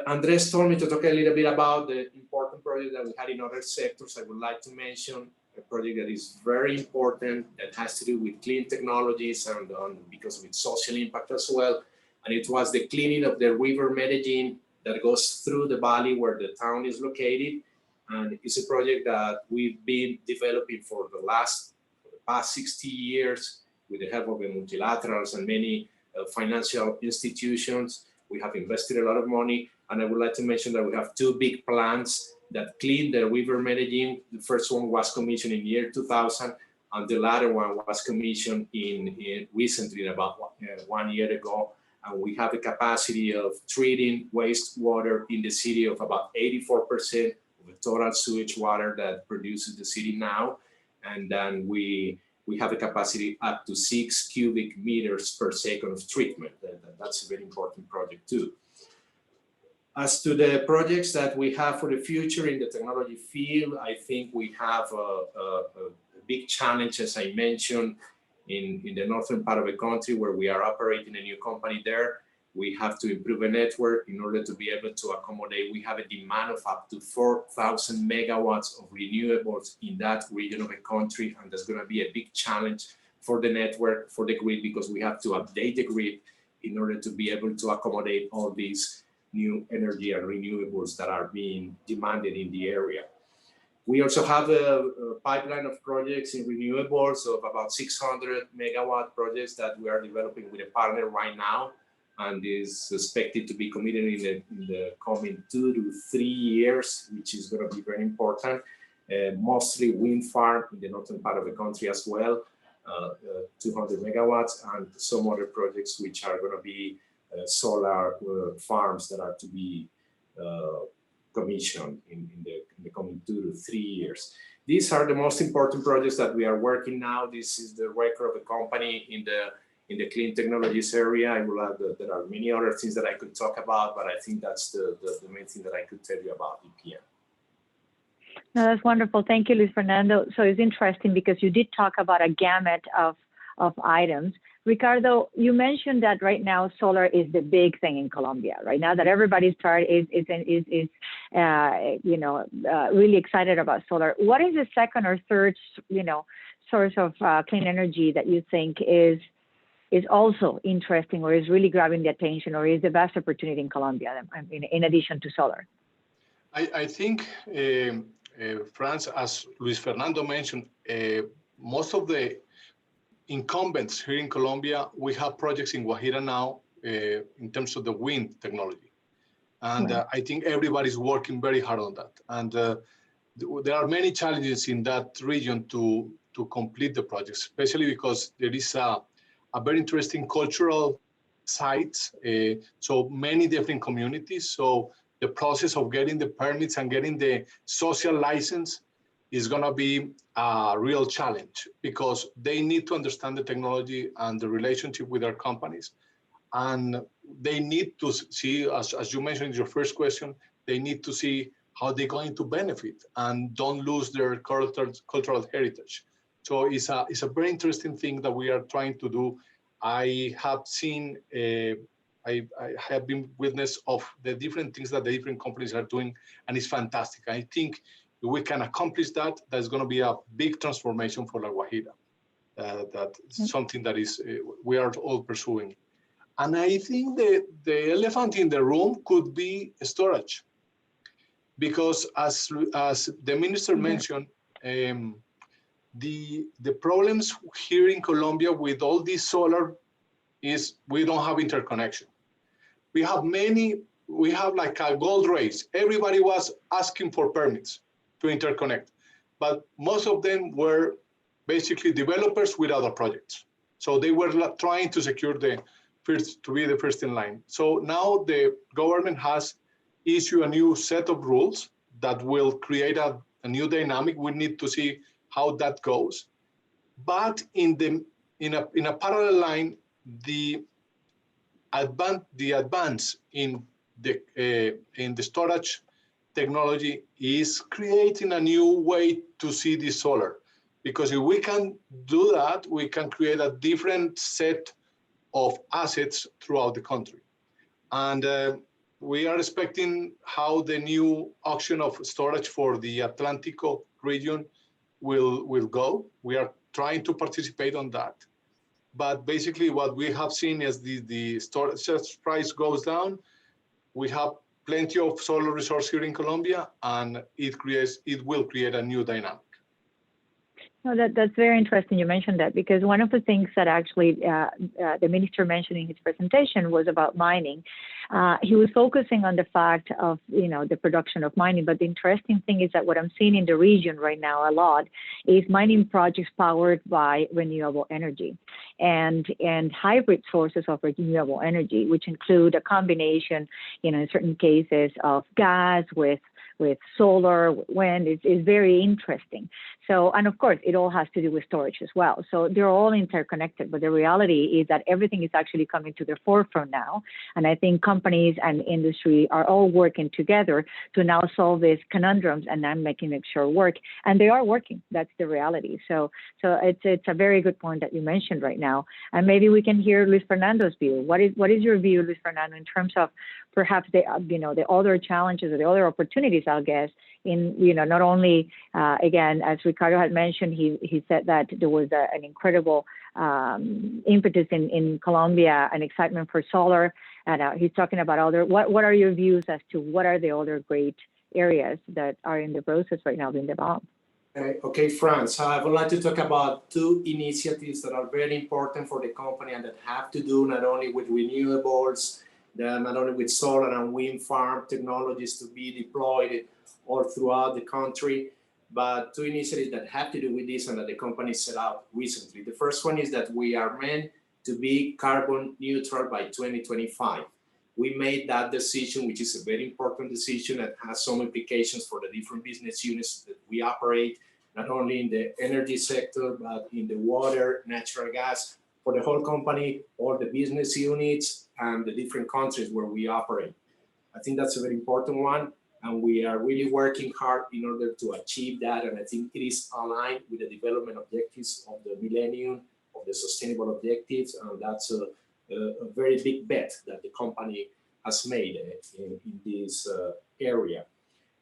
Andres told me to talk a little bit about the important project that we had in other sectors. I would like to mention a project that is very important that has to do with clean technologies and because of its social impact as well. And it was the cleaning of the river Medellin that goes through the valley where the town is located. And it's a project that we've been developing for the past 60 years with the help of the multilaterals and many financial institutions. We have invested a lot of money. And I would like to mention that we have 2 big plants that clean the river Medellin. The first one was commissioned in the year 2000, and the latter one was commissioned recently, about 1 year ago. And we have a capacity of treating wastewater in the city of about 84% of the total sewage water that produces the city now. And then we have a capacity up to 6 cubic meters per second of treatment. That's a very important project too. As to the projects that we have for the future in the technology field, I think we have a big challenge, as I mentioned, in the northern part of the country where we are operating a new company there. We have to improve a network in order to be able to accommodate. We have a demand of up to 4,000 megawatts of renewables in that region of the country. And that's going to be a big challenge for the network, for the grid, because we have to update the grid in order to be able to accommodate all these new energy and renewables that are being demanded in the area. We also have a pipeline of projects in renewables of about 600 megawatt projects that we are developing with a partner right now, and is expected to be committed in the coming 2 to 3 years, which is going to be very important. Mostly wind farm in the northern part of the country as well, 200 megawatts, and some other projects which are going to be solar farms that are to be commissioned in the coming 2 to 3 years. These are the most important projects that we are working now. This is the record of the company in the clean technologies area. I will add that there are many other things that I could talk about, but I think that's the main thing that I could tell you about EPM. No, that's wonderful. Thank you, Luis Fernando. So it's interesting because you did talk about a gamut of of items. Ricardo, you mentioned that right now solar is the big thing in Colombia. Right now, that everybody's really excited about solar. What is the second or third, source of clean energy that you think is also interesting, or is really grabbing the attention, or is the best opportunity in Colombia in addition to solar? I think, France, as Luis Fernando mentioned, most of the incumbents here in Colombia, we have projects in Guajira now in terms of the wind technology. And Right. I think everybody's working very hard on that. And there are many challenges in that region to complete the projects, especially because there is a very interesting cultural sites, so many different communities. So the process of getting the permits and getting the social license is going to be a real challenge, because they need to understand the technology and the relationship with their companies. And they need to see, as you mentioned in your first question, they need to see how they're going to benefit and don't lose their cultural heritage. So it's a very interesting thing that we are trying to do. I have seen, I have been witness of the different things that the different companies are doing, and it's fantastic. I think if we can accomplish that, that's going to be a big transformation for La Guajira. That's something that is we are all pursuing. And I think the elephant in the room could be storage, because as the minister mentioned, the problems here in Colombia with all this solar is we don't have interconnection. We have like a gold race. Everybody was asking for permits to interconnect, but most of them were basically developers with other projects. So they were trying to secure to be the first in line. So now the government has issued a new set of rules that will create a new dynamic. We need to see how that goes. But in a parallel line, the advance in the storage technology is creating a new way to see the solar. Because if we can do that, we can create a different set of assets throughout the country. And we are expecting how the new auction of storage for the Atlántico region will go. We are trying to participate on that. But basically what we have seen is the storage price goes down. We have plenty of solar resource here in Colombia, and it will create a new dynamic. No, that's very interesting you mentioned that, because one of the things that actually the minister mentioned in his presentation was about mining. He was focusing on the fact of, the production of mining, but the interesting thing is that what I'm seeing in the region right now a lot is mining projects powered by renewable energy and hybrid sources of renewable energy, which include a combination, in certain cases of gas with solar, wind. Is very interesting. So, and of course, it all has to do with storage as well. So they're all interconnected, but the reality is that everything is actually coming to the forefront now. And I think companies and industry are all working together to now solve these conundrums and then making it sure work. And they are working. That's the reality. So it's a very good point that you mentioned right now. And maybe we can hear Luis Fernando's view. What is your view, Luis Fernando, in terms of perhaps the other challenges or the other opportunities, I guess, in, not only, again, as Ricardo had mentioned, he said that there was an incredible impetus in Colombia and excitement for solar. And he's talking about what are your views as to what are the other great areas that are in the process right now being developed? Okay, Franz, I would like to talk about two initiatives that are very important for the company and that have to do not only with renewables, not only with solar and wind farm technologies to be deployed all throughout the country, but two initiatives that have to do with this and that the company set out recently. The first one is that we are meant to be carbon neutral by 2025. We made that decision, which is a very important decision that has some implications for the different business units that we operate, not only in the energy sector, but in the water, natural gas, for the whole company, all the business units and the different countries where we operate. I think that's a very important one. And we are really working hard in order to achieve that. And I think it is aligned with the development objectives of the millennium, of the the sustainable objectives, and that's a very big bet that the company has made in this area.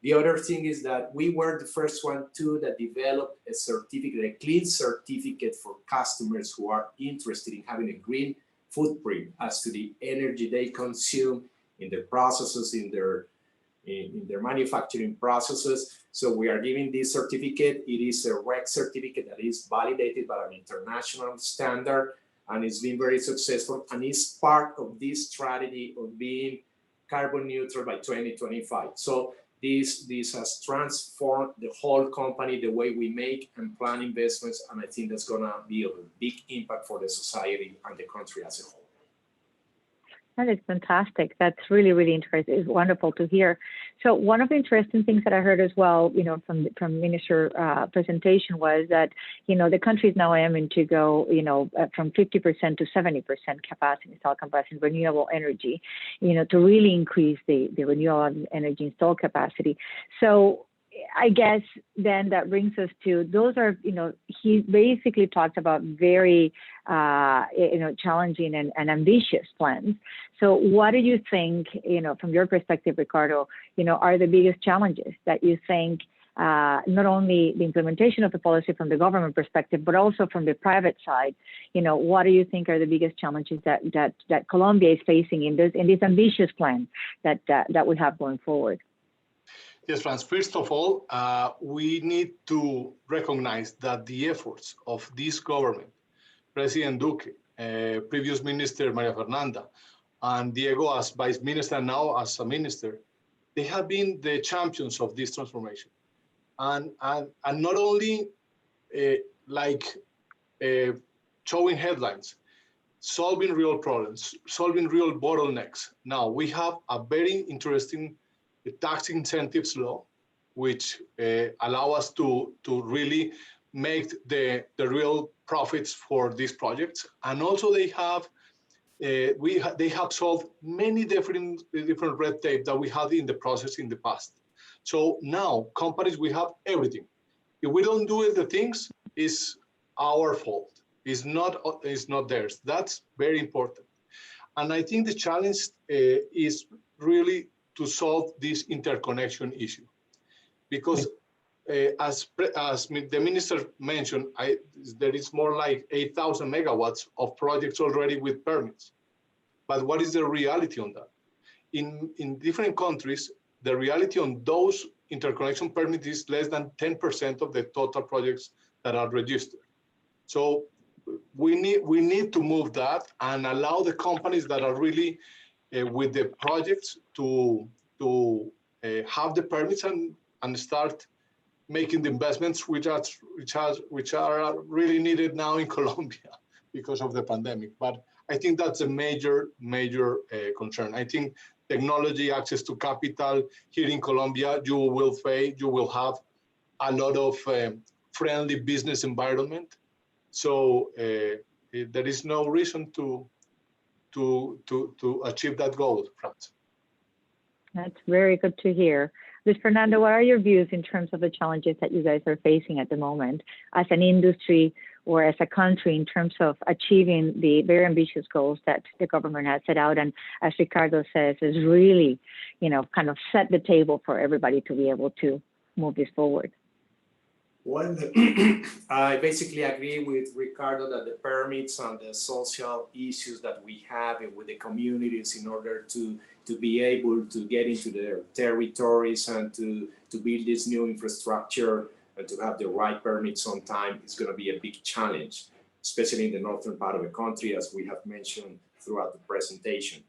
The other thing is that we were the first one too that developed a certificate, a clean certificate for customers who are interested in having a green footprint as to the energy they consume in their processes, in their manufacturing processes. So we are giving this certificate. It is a REC certificate that is validated by an international standard, and it's been very successful, and is part of this strategy of being carbon neutral by 2025. So this has transformed the whole company, the way we make and plan investments, and I think that's gonna be of a big impact for the society and the country as a whole. That is fantastic. That's really, really interesting. It's wonderful to hear. So one of the interesting things that I heard as well, from Minister presentation was that, the country is now aiming to go, from 50% to 70% capacity installed capacity in renewable energy, to really increase the renewable energy installed capacity. So I guess then that brings us to those are, he basically talked about very, challenging and ambitious plans. So what do you think, from your perspective, Ricardo, are the biggest challenges that you think, not only the implementation of the policy from the government perspective, but also from the private side, what do you think are the biggest challenges that Colombia is facing in this ambitious plan that we have going forward? Yes, Franz. First of all, we need to recognize that the efforts of this government, President Duque, previous Minister Maria Fernanda, and Diego as Vice Minister, now as a Minister, they have been the champions of this transformation. And not only showing headlines, solving real problems, solving real bottlenecks. Now, we have a very interesting tax incentives law, which allow us to really make the real profits for these projects. And also they have solved many different red tape that we had in the process in the past. So now companies, we have everything. If we don't do the things, it's our fault. It's not theirs. That's very important. And I think the challenge is really to solve this interconnection issue, because as the minister mentioned, there is more like 8,000 megawatts of projects already with permits. But what is the reality on that? In different countries, the reality on those interconnection permits is less than 10% of the total projects that are registered. So we need to move that and allow the companies that are really with the projects to have the permits and start making the investments which are really needed now in Colombia because of the pandemic. But I think that's a major concern. I think technology, access to capital here in Colombia, you will have a lot of friendly business environment. So there is no reason to achieve that goal, Franz. That's very good to hear. Ms. Fernando, what are your views in terms of the challenges that you guys are facing at the moment as an industry or as a country in terms of achieving the very ambitious goals that the government has set out, and as Ricardo says, is really, kind of set the table for everybody to be able to move this forward? Well, I basically agree with Ricardo that the permits and the social issues that we have with the communities in order to be able to get into their territories and to build this new infrastructure and to have the right permits on time is going to be a big challenge, especially in the northern part of the country, as we have mentioned throughout the presentation.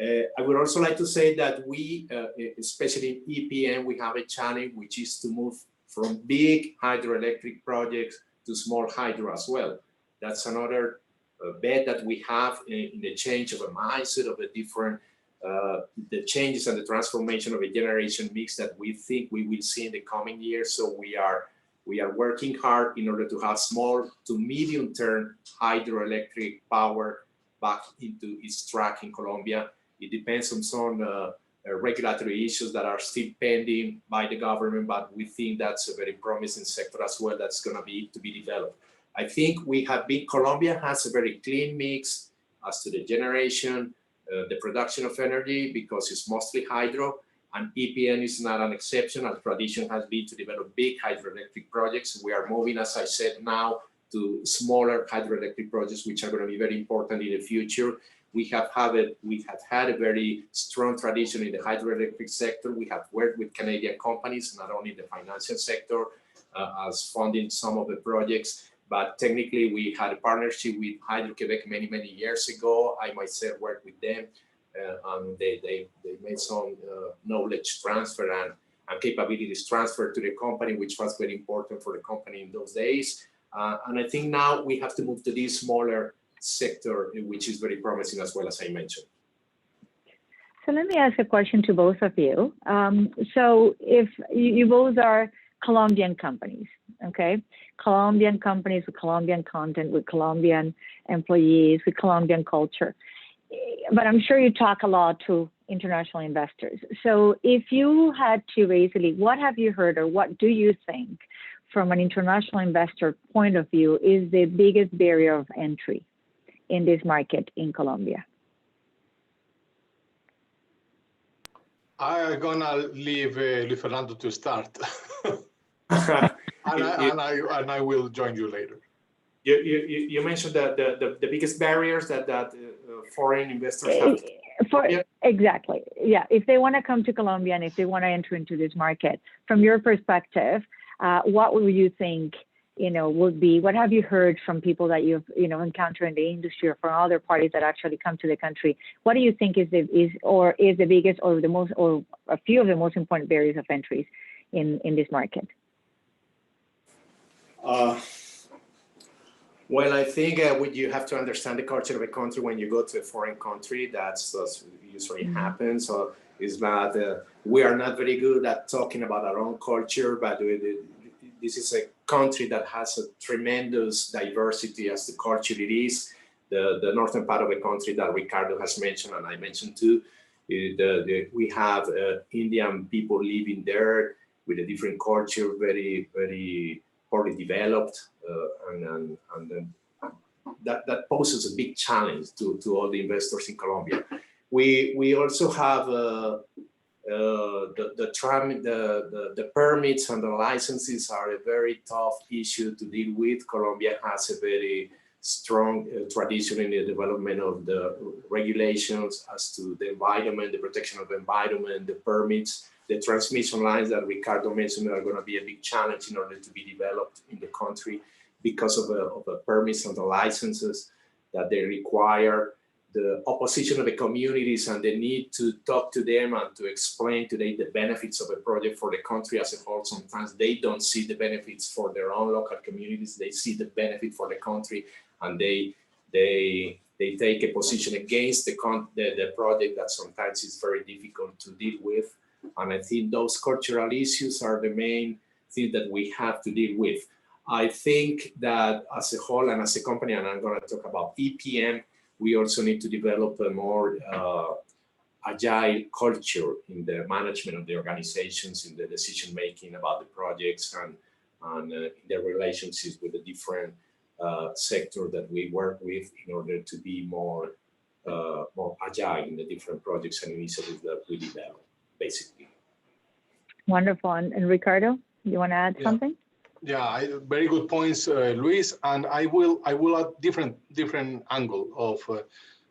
I would also like to say that we, especially in EPN, we have a challenge, which is to move from big hydroelectric projects to small hydro as well. That's another bet that we have in the change of a mindset of the different, the changes and the transformation of a generation mix that we think we will see in the coming years. So we are working hard in order to have small to medium term hydroelectric power back into its track in Colombia. It depends on some regulatory issues that are still pending by the government, but we think that's a very promising sector as well that's going to be developed. I think Colombia has a very clean mix as to the generation, the production of energy, because it's mostly hydro, and EPN is not an exception. Our tradition has been to develop big hydroelectric projects. We are moving, as I said, now to smaller hydroelectric projects, which are going to be very important in the future. We have had a very strong tradition in the hydroelectric sector. We have worked with Canadian companies, not only in the financial sector, as funding some of the projects, but technically we had a partnership with Hydro-Quebec many years ago. I myself worked with them, and they made some knowledge transfer and capabilities transfer to the company, which was very important for the company in those days. And I think now we have to move to this smaller sector, which is very promising as well, as I mentioned. So let me ask a question to both of you. So if you both are Colombian companies, okay? Colombian companies with Colombian content, with Colombian employees, with Colombian culture. But I'm sure you talk a lot to international investors. So if you had to basically, what have you heard, or what do you think from an international investor point of view is the biggest barrier of entry in this market in Colombia? I'm gonna leave Luis Fernando to start. and I will join you later. You mentioned that the biggest barriers that foreign investors have. Exactly, yeah. If they want to come to Colombia and if they want to enter into this market, from your perspective, what would you think? Would be, what have you heard from people that you've encountered in the industry or from other parties that actually come to the country? What do you think is the biggest or the most, or a few of the most important barriers of entries in this market? Well, I think you have to understand the culture of a country when you go to a foreign country. That's usually happens. So it's not, we are not very good at talking about our own culture, but this is a country that has a tremendous diversity as the culture it is. The northern part of the country that Ricardo has mentioned, and I mentioned too, we have Indian people living there with a different culture, very, very poorly developed, and that poses a big challenge to all the investors in Colombia. We also have the permits and the licenses are a very tough issue to deal with. Colombia has a very strong tradition in the development of the regulations as to the environment, the protection of the environment, the permits. The transmission lines that Ricardo mentioned are going to be a big challenge in order to be developed in the country because of the permits and the licenses that they require. The opposition of the communities and the need to talk to them and to explain to them the benefits of a project for the country as a whole. Sometimes they don't see the benefits for their own local communities. They see the benefit for the country, and they take a position against the project that sometimes is very difficult to deal with. And I think those cultural issues are the main thing that we have to deal with. I think that as a whole and as a company, and I'm going to talk about EPM, we also need to develop a more agile culture in the management of the organizations, in the decision-making about the projects, and in the relationships with the different sector that we work with in order to be more agile in the different projects and initiatives that we develop, basically. Wonderful. And Ricardo, you want to add something? Yeah, very good points, Luis. And I will add different angle of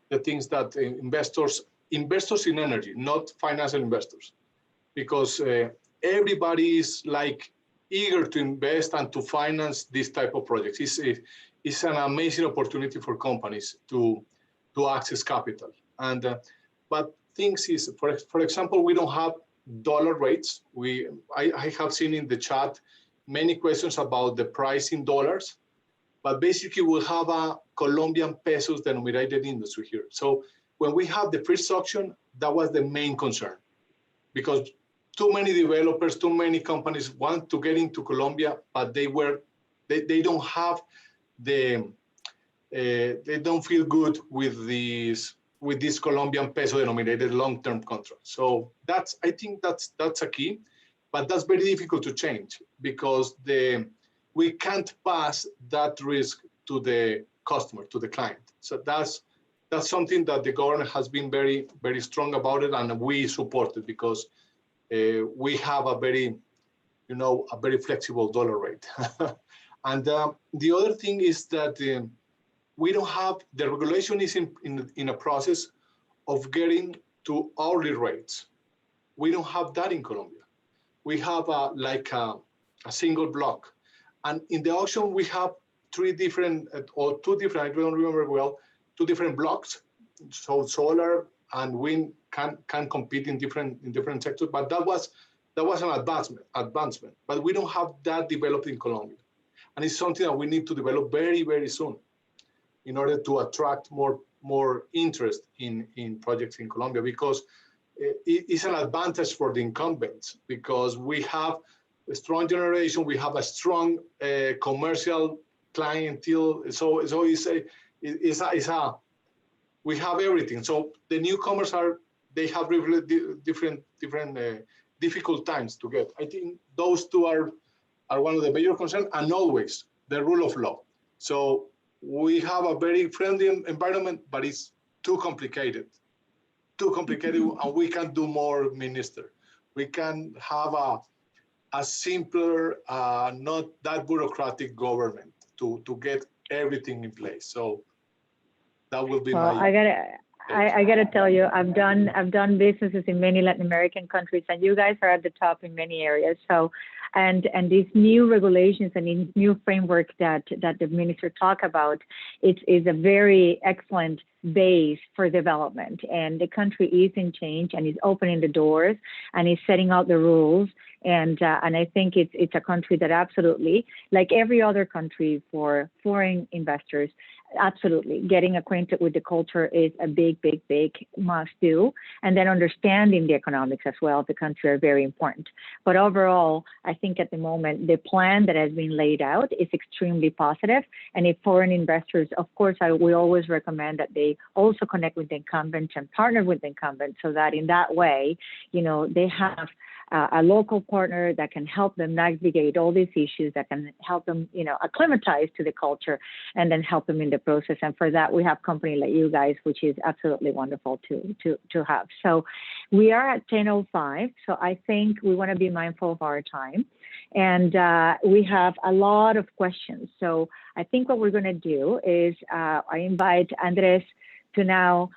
the things that investors in energy, not financial investors, because everybody is like eager to invest and to finance this type of projects. It's an amazing opportunity for companies to access capital. And but things is, for example, we don't have dollar rates. I have seen in the chat many questions about the price in dollars, but basically we have a Colombian pesos denominated industry here. So when we have the first auction, that was the main concern, because too many developers, too many companies want to get into Colombia, but they don't have they don't feel good with this Colombian peso denominated long-term contract. So I think that's a key. But that's very difficult to change because the we can't pass that risk to the customer, to the client. So that's something that the government has been very, very strong about it, and we support it because we have a very, a very flexible dollar rate. And the other thing is that we don't have, the regulation is in a process of getting to hourly rates. We don't have that in Colombia. We have like a single block. And in the auction, we have two different, I don't remember well, two different blocks. So solar and wind can compete in different sectors, but that was an advancement. But we don't have that developed in Colombia. And it's something that we need to develop very, very soon in order to attract more interest in projects in Colombia, because it's an advantage for the incumbents, because we have a strong generation, we have a strong commercial clientele. So we have everything. So the newcomers they have really different difficult times to get. I think those two are one of the major concerns, and always the rule of law. So we have a very friendly environment, but it's too complicated, and we can do more, Minister. We can have a simpler, not that bureaucratic government to get everything in place. So that will be well, I gotta tell you, I've done businesses in many Latin American countries, and you guys are at the top in many areas. So, and these new regulations and these new framework that the minister talked about, it is a very excellent base for development. And the country is in change and is opening the doors and is setting out the rules. And I think it's a country that absolutely, like every other country for foreign investors, absolutely getting acquainted with the culture is a big must do. And then understanding the economics as well of the country are very important. But overall, I think at the moment, the plan that has been laid out is extremely positive. And if foreign investors, of course, we always recommend that they also connect with the incumbents and partner with the incumbents, so that in that way, they have a local partner that can help them navigate all these issues, that can help them, acclimatize to the culture, and then help them in the process. And for that, we have company like you guys, which is absolutely wonderful to have. So we are at 10:05. So I think we want to be mindful of our time, and we have a lot of questions. So I think what we're going to do is I invite Andres to now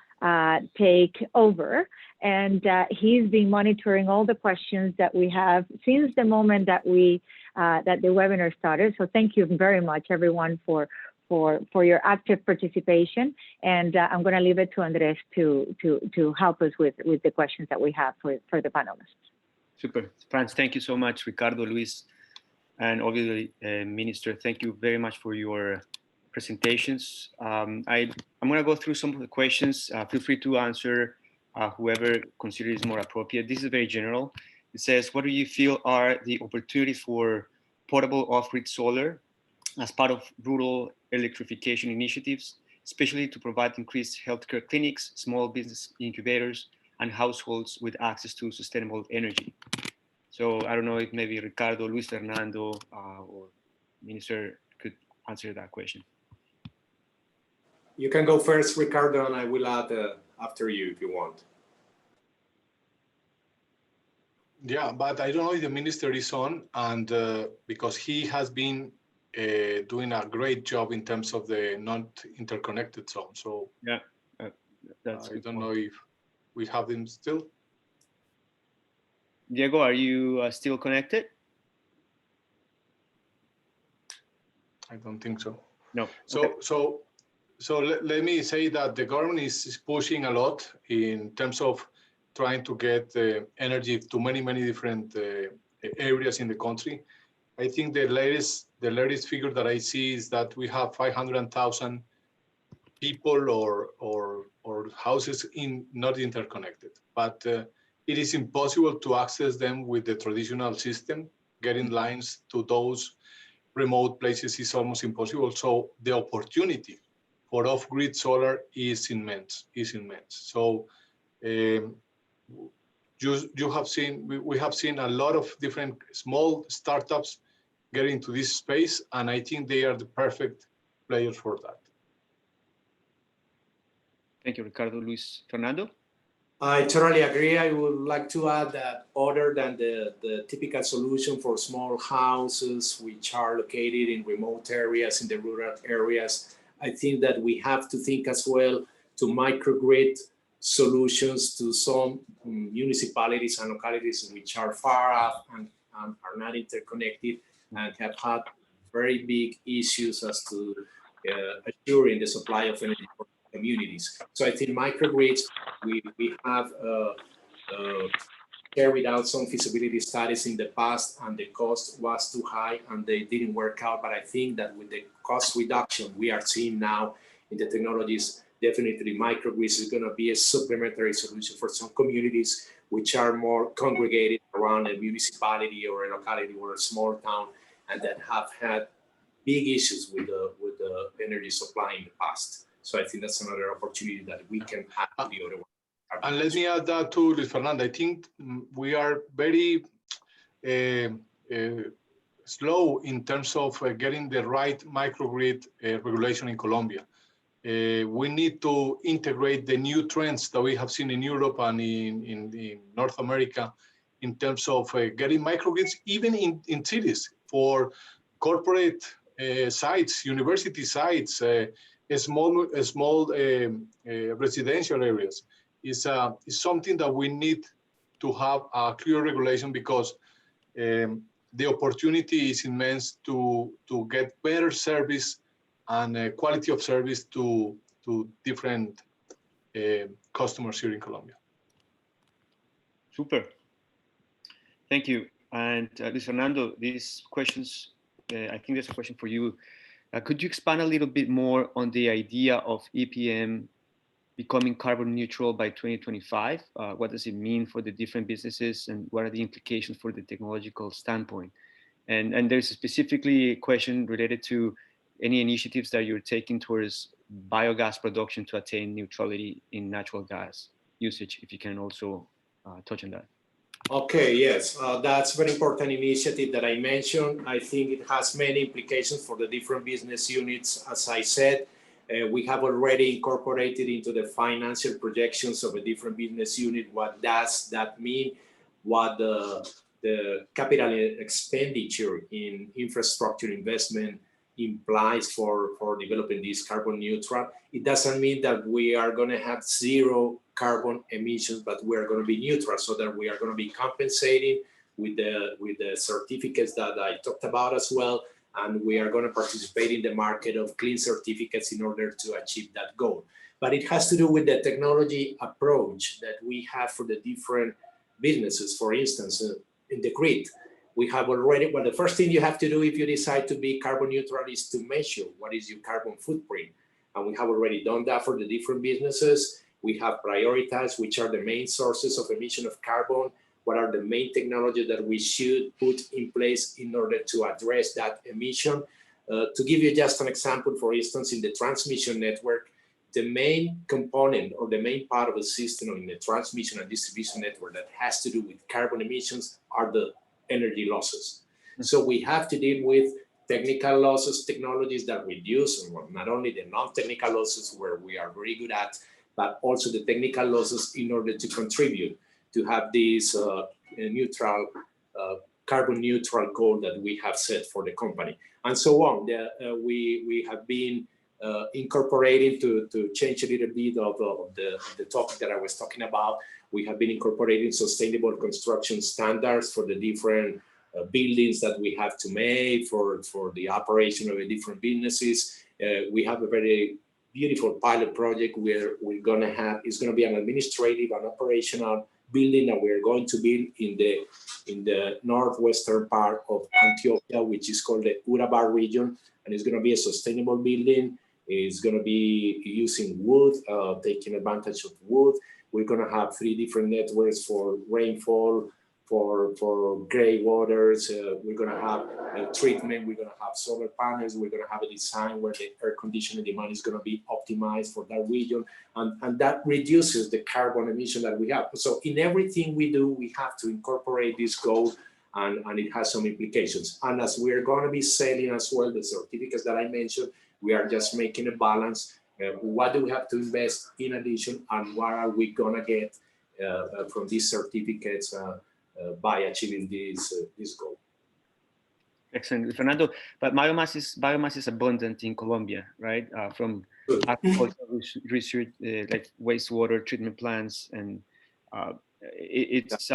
take over, and he's been monitoring all the questions that we have since the moment that that the webinar started. So thank you very much, everyone, for your active participation. And I'm going to leave it to Andres to help us with the questions that we have for the panelists. Super, Franz. Thank you so much, Ricardo, Luis, and obviously, Minister. Thank you very much for your presentations. I'm going to go through some of the questions. Feel free to answer whoever considers more appropriate. This is very general. It says, what do you feel are the opportunities for portable off-grid solar as part of rural electrification initiatives, especially to provide increased healthcare clinics, small business incubators, and households with access to sustainable energy? So I don't know if maybe Ricardo, Luis Fernando, or Minister could answer that question. You can go first, Ricardo, and I will add after you if you want. Yeah, but I don't know if the minister is on, and because he has been doing a great job in terms of the not interconnected zone. So yeah, that's. I don't know if we have him still. Diego, are you still connected? I don't think so. No. So okay. So let me say that the government is pushing a lot in terms of trying to get energy to many different areas in the country. I think the latest figure that I see is that we have 500,000 people or houses not interconnected, but it is impossible to access them with the traditional system. Getting lines to those remote places is almost impossible. So the opportunity for off-grid solar is immense. So you have seen, we have seen a lot of different small startups get into this space, and I think they are the perfect players for that. Thank you, Ricardo. Luis Fernando? I totally agree. I would like to add that other than the typical solution for small houses, which are located in remote areas, in the rural areas, I think that we have to think as well to microgrid solutions to some municipalities and localities which are far off and are not interconnected and have had very big issues as to assuring the supply of energy for communities. So I think microgrids, we have carried out some feasibility studies in the past, and the cost was too high and they didn't work out. But I think that with the cost reduction we are seeing now in the technologies, definitely microgrids is going to be a supplementary solution for some communities which are more congregated around a municipality or a locality or a small town, and that have had big issues with the energy supply in the past. So I think that's another opportunity that we can have to the other one. And let me add that to Luis Fernando. I think we are very slow in terms of getting the right microgrid regulation in Colombia. We need to integrate the new trends that we have seen in Europe and in North America in terms of getting microgrids, even in cities, for corporate sites, university sites, small residential areas. Is something that we need to have a clear regulation, because the opportunity is immense to get better service and quality of service to different customers here in Colombia. Super. Thank you. And Luis Fernando, these questions, I think there's a question for you. Could you expand a little bit more on the idea of EPM becoming carbon neutral by 2025? What does it mean for the different businesses, and what are the implications for the technological standpoint? And there's specifically a question related to any initiatives that you're taking towards biogas production to attain neutrality in natural gas usage, if you can also touch on that. Okay, yes, that's a very important initiative that I mentioned. I think it has many implications for the different business units. As I said, we have already incorporated into the financial projections of a different business unit what does that mean, what the capital expenditure in infrastructure investment implies for developing this carbon neutral. It doesn't mean that we are going to have zero carbon emissions, but we are going to be neutral, so that we are going to be compensating with the certificates that I talked about as well, and we are going to participate in the market of clean certificates in order to achieve that goal. But it has to do with the technology approach that we have for the different businesses. For instance, in the grid, we have already, well, the first thing you have to do if you decide to be carbon neutral is to measure what is your carbon footprint. And we have already done that for the different businesses. We have prioritized which are the main sources of emission of carbon, what are the main technologies that we should put in place in order to address that emission. To give you just an example, for instance, in the transmission network, the main component or the main part of the system in the transmission and distribution network that has to do with carbon emissions are the energy losses. So we have to deal with technical losses, technologies that reduce, and well, not only the non-technical losses where we are very good at, but also the technical losses in order to contribute to have this neutral, carbon neutral goal that we have set for the company, and so on. We have been incorporating to change a little bit of the topic that I was talking about. We have been incorporating sustainable construction standards for the different buildings that we have to make for the operation of the different businesses. We have a very beautiful pilot project where we're going to have, it's going to be an administrative and operational building that we're going to build in the northwestern part of Antioquia, which is called the Urabá region, and it's going to be a sustainable building. It's going to be using wood, taking advantage of wood. We're going to have 3 different networks for rainfall, for gray waters. We're going to have a treatment. We're going to have solar panels. We're going to have a design where the air conditioning demand is going to be optimized for that region. And that reduces the carbon emission that we have. So in everything we do, we have to incorporate this goal and it has some implications. And as we're going to be selling as well the certificates that I mentioned, we are just making a balance. What do we have to invest in addition, and what are we going to get from these certificates by achieving this goal? Excellent, Fernando. But biomass is abundant in Colombia, right? From agricultural research, like wastewater treatment plants, and it's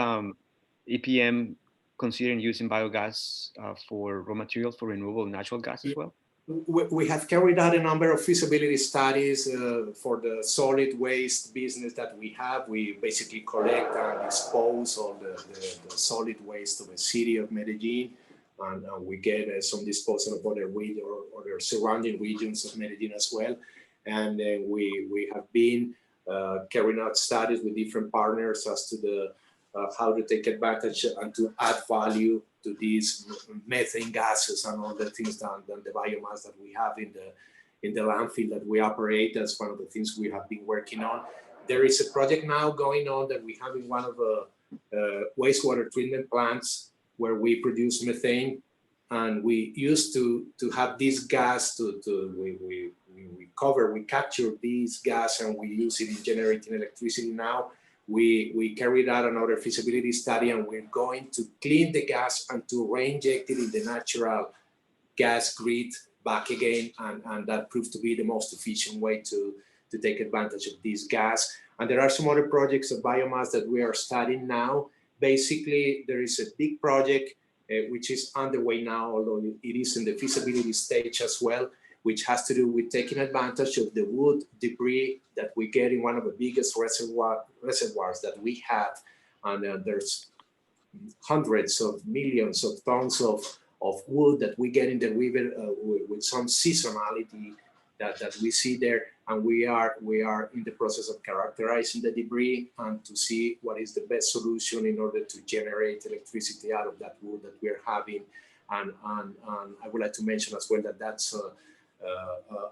EPM considering using biogas for raw material for renewable natural gas as well? We have carried out a number of feasibility studies for the solid waste business that we have. We basically collect and dispose of the solid waste of the city of Medellin, and we get some disposal of other surrounding regions of Medellin as well. And then we have been carrying out studies with different partners as to how to take advantage and to add value to these methane gases and all the things than the biomass that we have in the landfill that we operate. That's one of the things we have been working on. There is a project now going on that we have in one of the wastewater treatment plants where we produce methane, and we used to have this gas we capture this gas and we use it in generating electricity. Now we carried out another feasibility study, and we're going to clean the gas and to reinject it in the natural gas grid back again, and that proved to be the most efficient way to take advantage of this gas. And there are some other projects of biomass that we are studying now. Basically, there is a big project which is underway now, although it is in the feasibility stage as well, which has to do with taking advantage of the wood debris that we get in one of the biggest reservoirs that we have. And there's hundreds of millions of tons of wood that we get in the river with some seasonality that we see there. And we are in the process of characterizing the debris and to see what is the best solution in order to generate electricity out of that wood that we're having. And I would like to mention as well that that's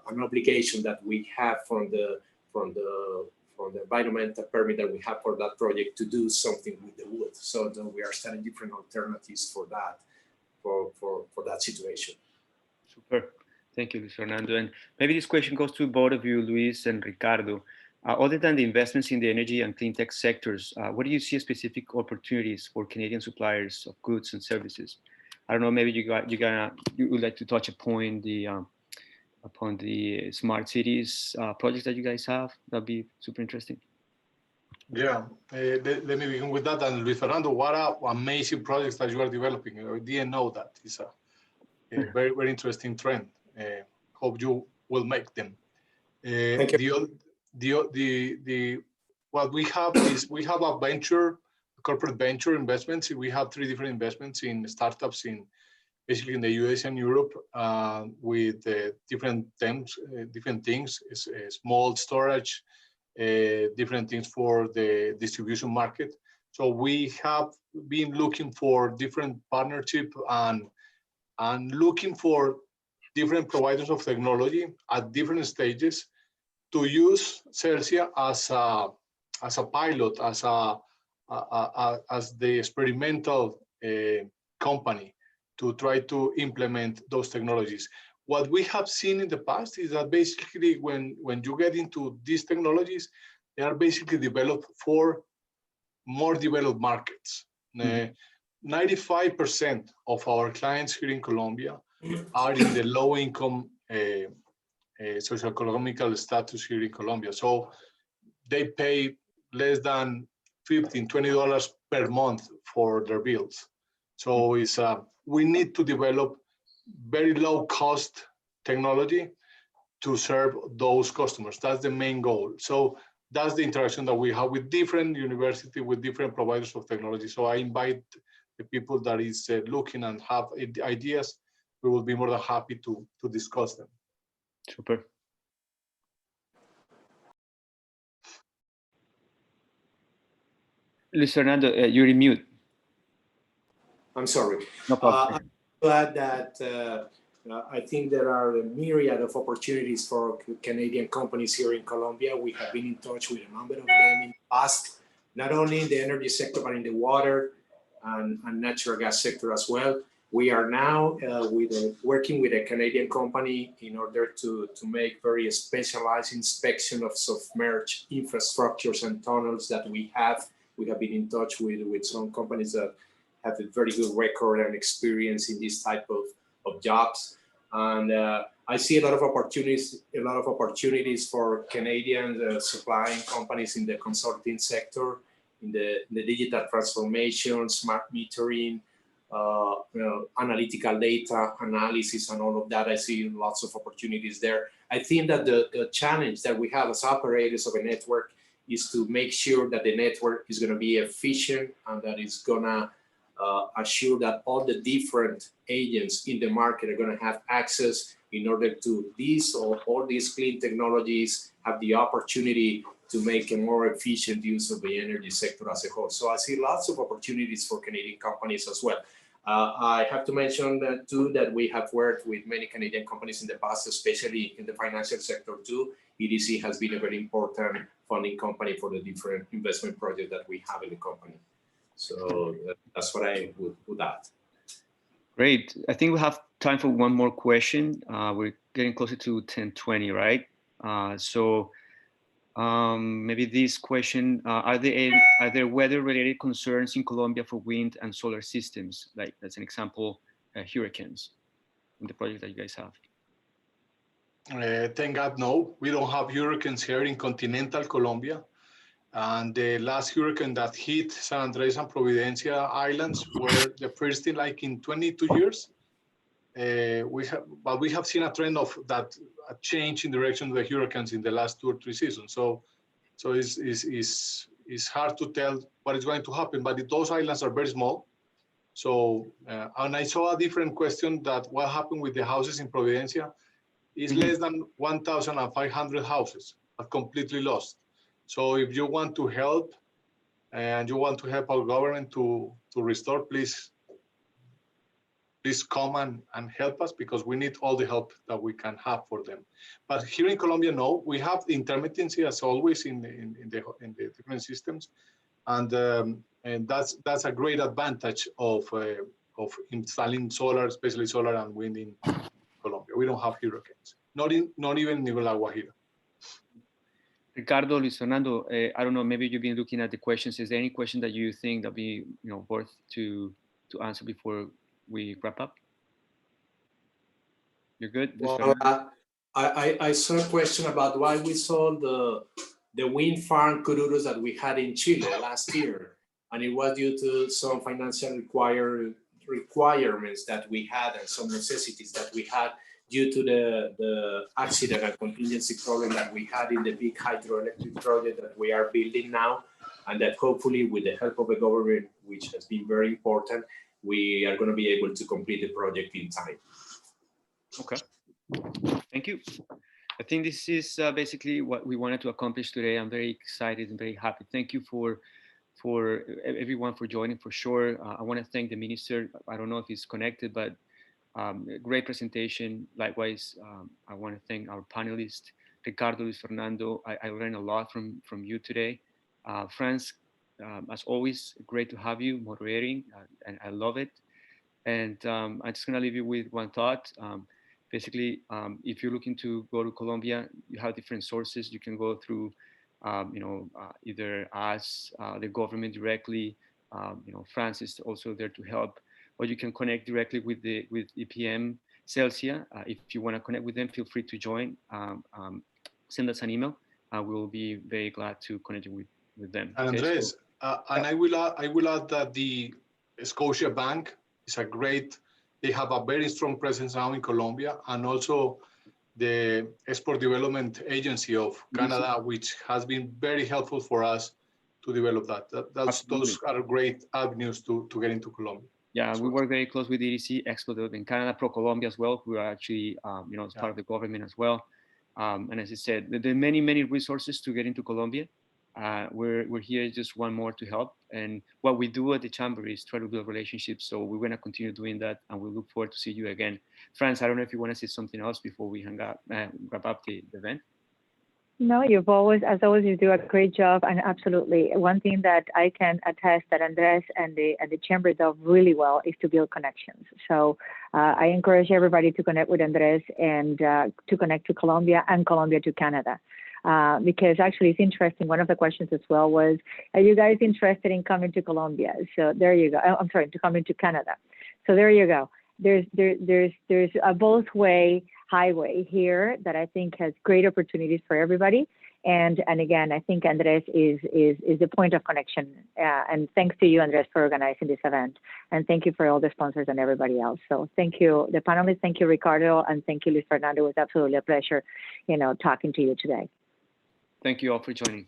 an obligation that we have from the environmental permit that we have for that project to do something with the wood. So we are studying different alternatives for that, for that situation. Super. Thank you, Luis Fernando. And maybe this question goes to both of you, Luis and Ricardo. Other than the investments in the energy and clean tech sectors, what do you see as specific opportunities for Canadian suppliers of goods and services? I don't know, maybe you would like to touch upon the smart cities projects that you guys have. That'd be super interesting. Yeah, let me begin with that. And Luis Fernando, what amazing projects that you are developing. I didn't know that. It's a very, very interesting trend. Hope you will make them. Thank you. What we have is we have a corporate venture investments. We have 3 different investments in startups basically in the US and Europe with different things, small storage, different things for the distribution market. So we have been looking for different partnership and looking for different providers of technology at different stages to use Celsia as a pilot, as the experimental company to try to implement those technologies. What we have seen in the past is that basically when you get into these technologies, they are basically developed for more developed markets. 95% of our clients here in Colombia are in the low income socioeconomical status here in Colombia. So they pay less than $15, $20 per month for their bills. So we need to develop very low cost technology to serve those customers. That's the main goal. So that's the interaction that we have with different universities, with different providers of technology. So I invite the people that is looking and have ideas. We will be more than happy to discuss them. Super. Luis Fernando, you're in mute. I'm sorry. No problem. I'm glad that I think there are a myriad of opportunities for Canadian companies here in Colombia. We have been in touch with a number of them in the past, not only in the energy sector, but in the water, and natural gas sector as well. We are now working with a Canadian company in order to make very specialized inspection of submerged infrastructures and tunnels that we have. We have been in touch with some companies that have a very good record and experience in this type of jobs. And I see a lot of opportunities for Canadian supplying companies in the consulting sector, in the digital transformation, smart metering, analytical data analysis and all of that. I see lots of opportunities there. I think that the challenge that we have as operators of a network is to make sure that the network is going to be efficient and that it's going to assure that all the different agents in the market are going to have access in order to all these clean technologies have the opportunity to make a more efficient use of the energy sector as a whole. So I see lots of opportunities for Canadian companies as well. I have to mention that too, that we have worked with many Canadian companies in the past, especially in the financial sector too. EDC has been a very important funding company for the different investment projects that we have in the company. So that's what I would add. Great. I think we have time for one more question. We're getting closer to 10:20, right? Maybe this question, are there weather-related concerns in Colombia for wind and solar systems? Like, as an example, hurricanes in the project that you guys have? Thank God, no. We don't have hurricanes here in continental Colombia. And the last hurricane that hit San Andres and Providencia Islands were the first in 22 years. But we have seen a trend of that a change in direction of the hurricanes in the last 2 or 3 seasons. So it's hard to tell what is going to happen, but those islands are very small. So, and I saw a different question that what happened with the houses in Providencia is less than 1,500 houses are completely lost. So if you want to help and you want to help our government to restore, please come and help us, because we need all the help that we can have for them. But here in Colombia, no, we have intermittency as always in the different systems, and that's a great advantage of installing solar, especially solar and wind in Colombia. We don't have hurricanes, not even in La Guajira. Ricardo, Luis Fernando, I don't know, maybe you've been looking at the questions. Is there any question that you think that be worth to answer before we wrap up? You're good? Well, I saw a question about why we sold the wind farm Cururos that we had in Chile last year, and it was due to some financial requirements that we had and some necessities that we had due to the accident and contingency problem that we had in the big hydroelectric project that we are building now, and that hopefully with the help of the government, which has been very important, we are going to be able to complete the project in time. Okay, thank you. I think this is basically what we wanted to accomplish today. I'm very excited and very happy. Thank you for everyone for joining, for sure. I want to thank the minister. I don't know if he's connected, but great presentation. Likewise, I want to thank our panelists, Ricardo, Luis Fernando. I learned a lot from you today. Franz, as always, great to have you moderating, and I love it. And I'm just going to leave you with one thought. Basically, if you're looking to go to Colombia, you have different sources. You can go through, either us, the government directly. France is also there to help, or you can connect directly with EPM Celsia. If you want to connect with them, feel free to join. Send us an email. We'll be very glad to connect you with them. And Andres, and I will add that the Scotia Bank is they have a very strong presence now in Colombia, and also the Export Development Agency of Canada, which has been very helpful for us to develop that. Those are great avenues to get into Colombia. Yeah, we work very close with EDC, Export Development Canada, Pro Colombia as well, who are actually, as part of the government as well. And as I said, there are many, many resources to get into Colombia. We're here just one more to help. And what we do at the Chamber is try to build relationships. So we're going to continue doing that, and we look forward to see you again. Franz, I don't know if you want to say something else before we wrap up the event. No, you've always, as always, you do a great job. And absolutely, one thing that I can attest that Andres and the Chamber does really well is to build connections. So I encourage everybody to connect with Andres and to connect to Colombia and Colombia to Canada. Because actually it's interesting. One of the questions as well was, are you guys interested in coming to Colombia? So there you go. I'm sorry, to coming to Canada. So there you go. There's a both way highway here that I think has great opportunities for everybody. And again, I think Andres is the point of connection. And thanks to you, Andres, for organizing this event. And thank you for all the sponsors and everybody else. So thank you, the panelists. Thank you, Ricardo, and thank you, Luis Fernando. It was absolutely a pleasure, talking to you today. Thank you all for joining.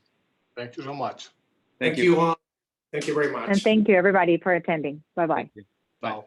Thank you so much. Thank you all. Thank you very much. And thank you, everybody, for attending. Bye-bye. Bye. Ciao.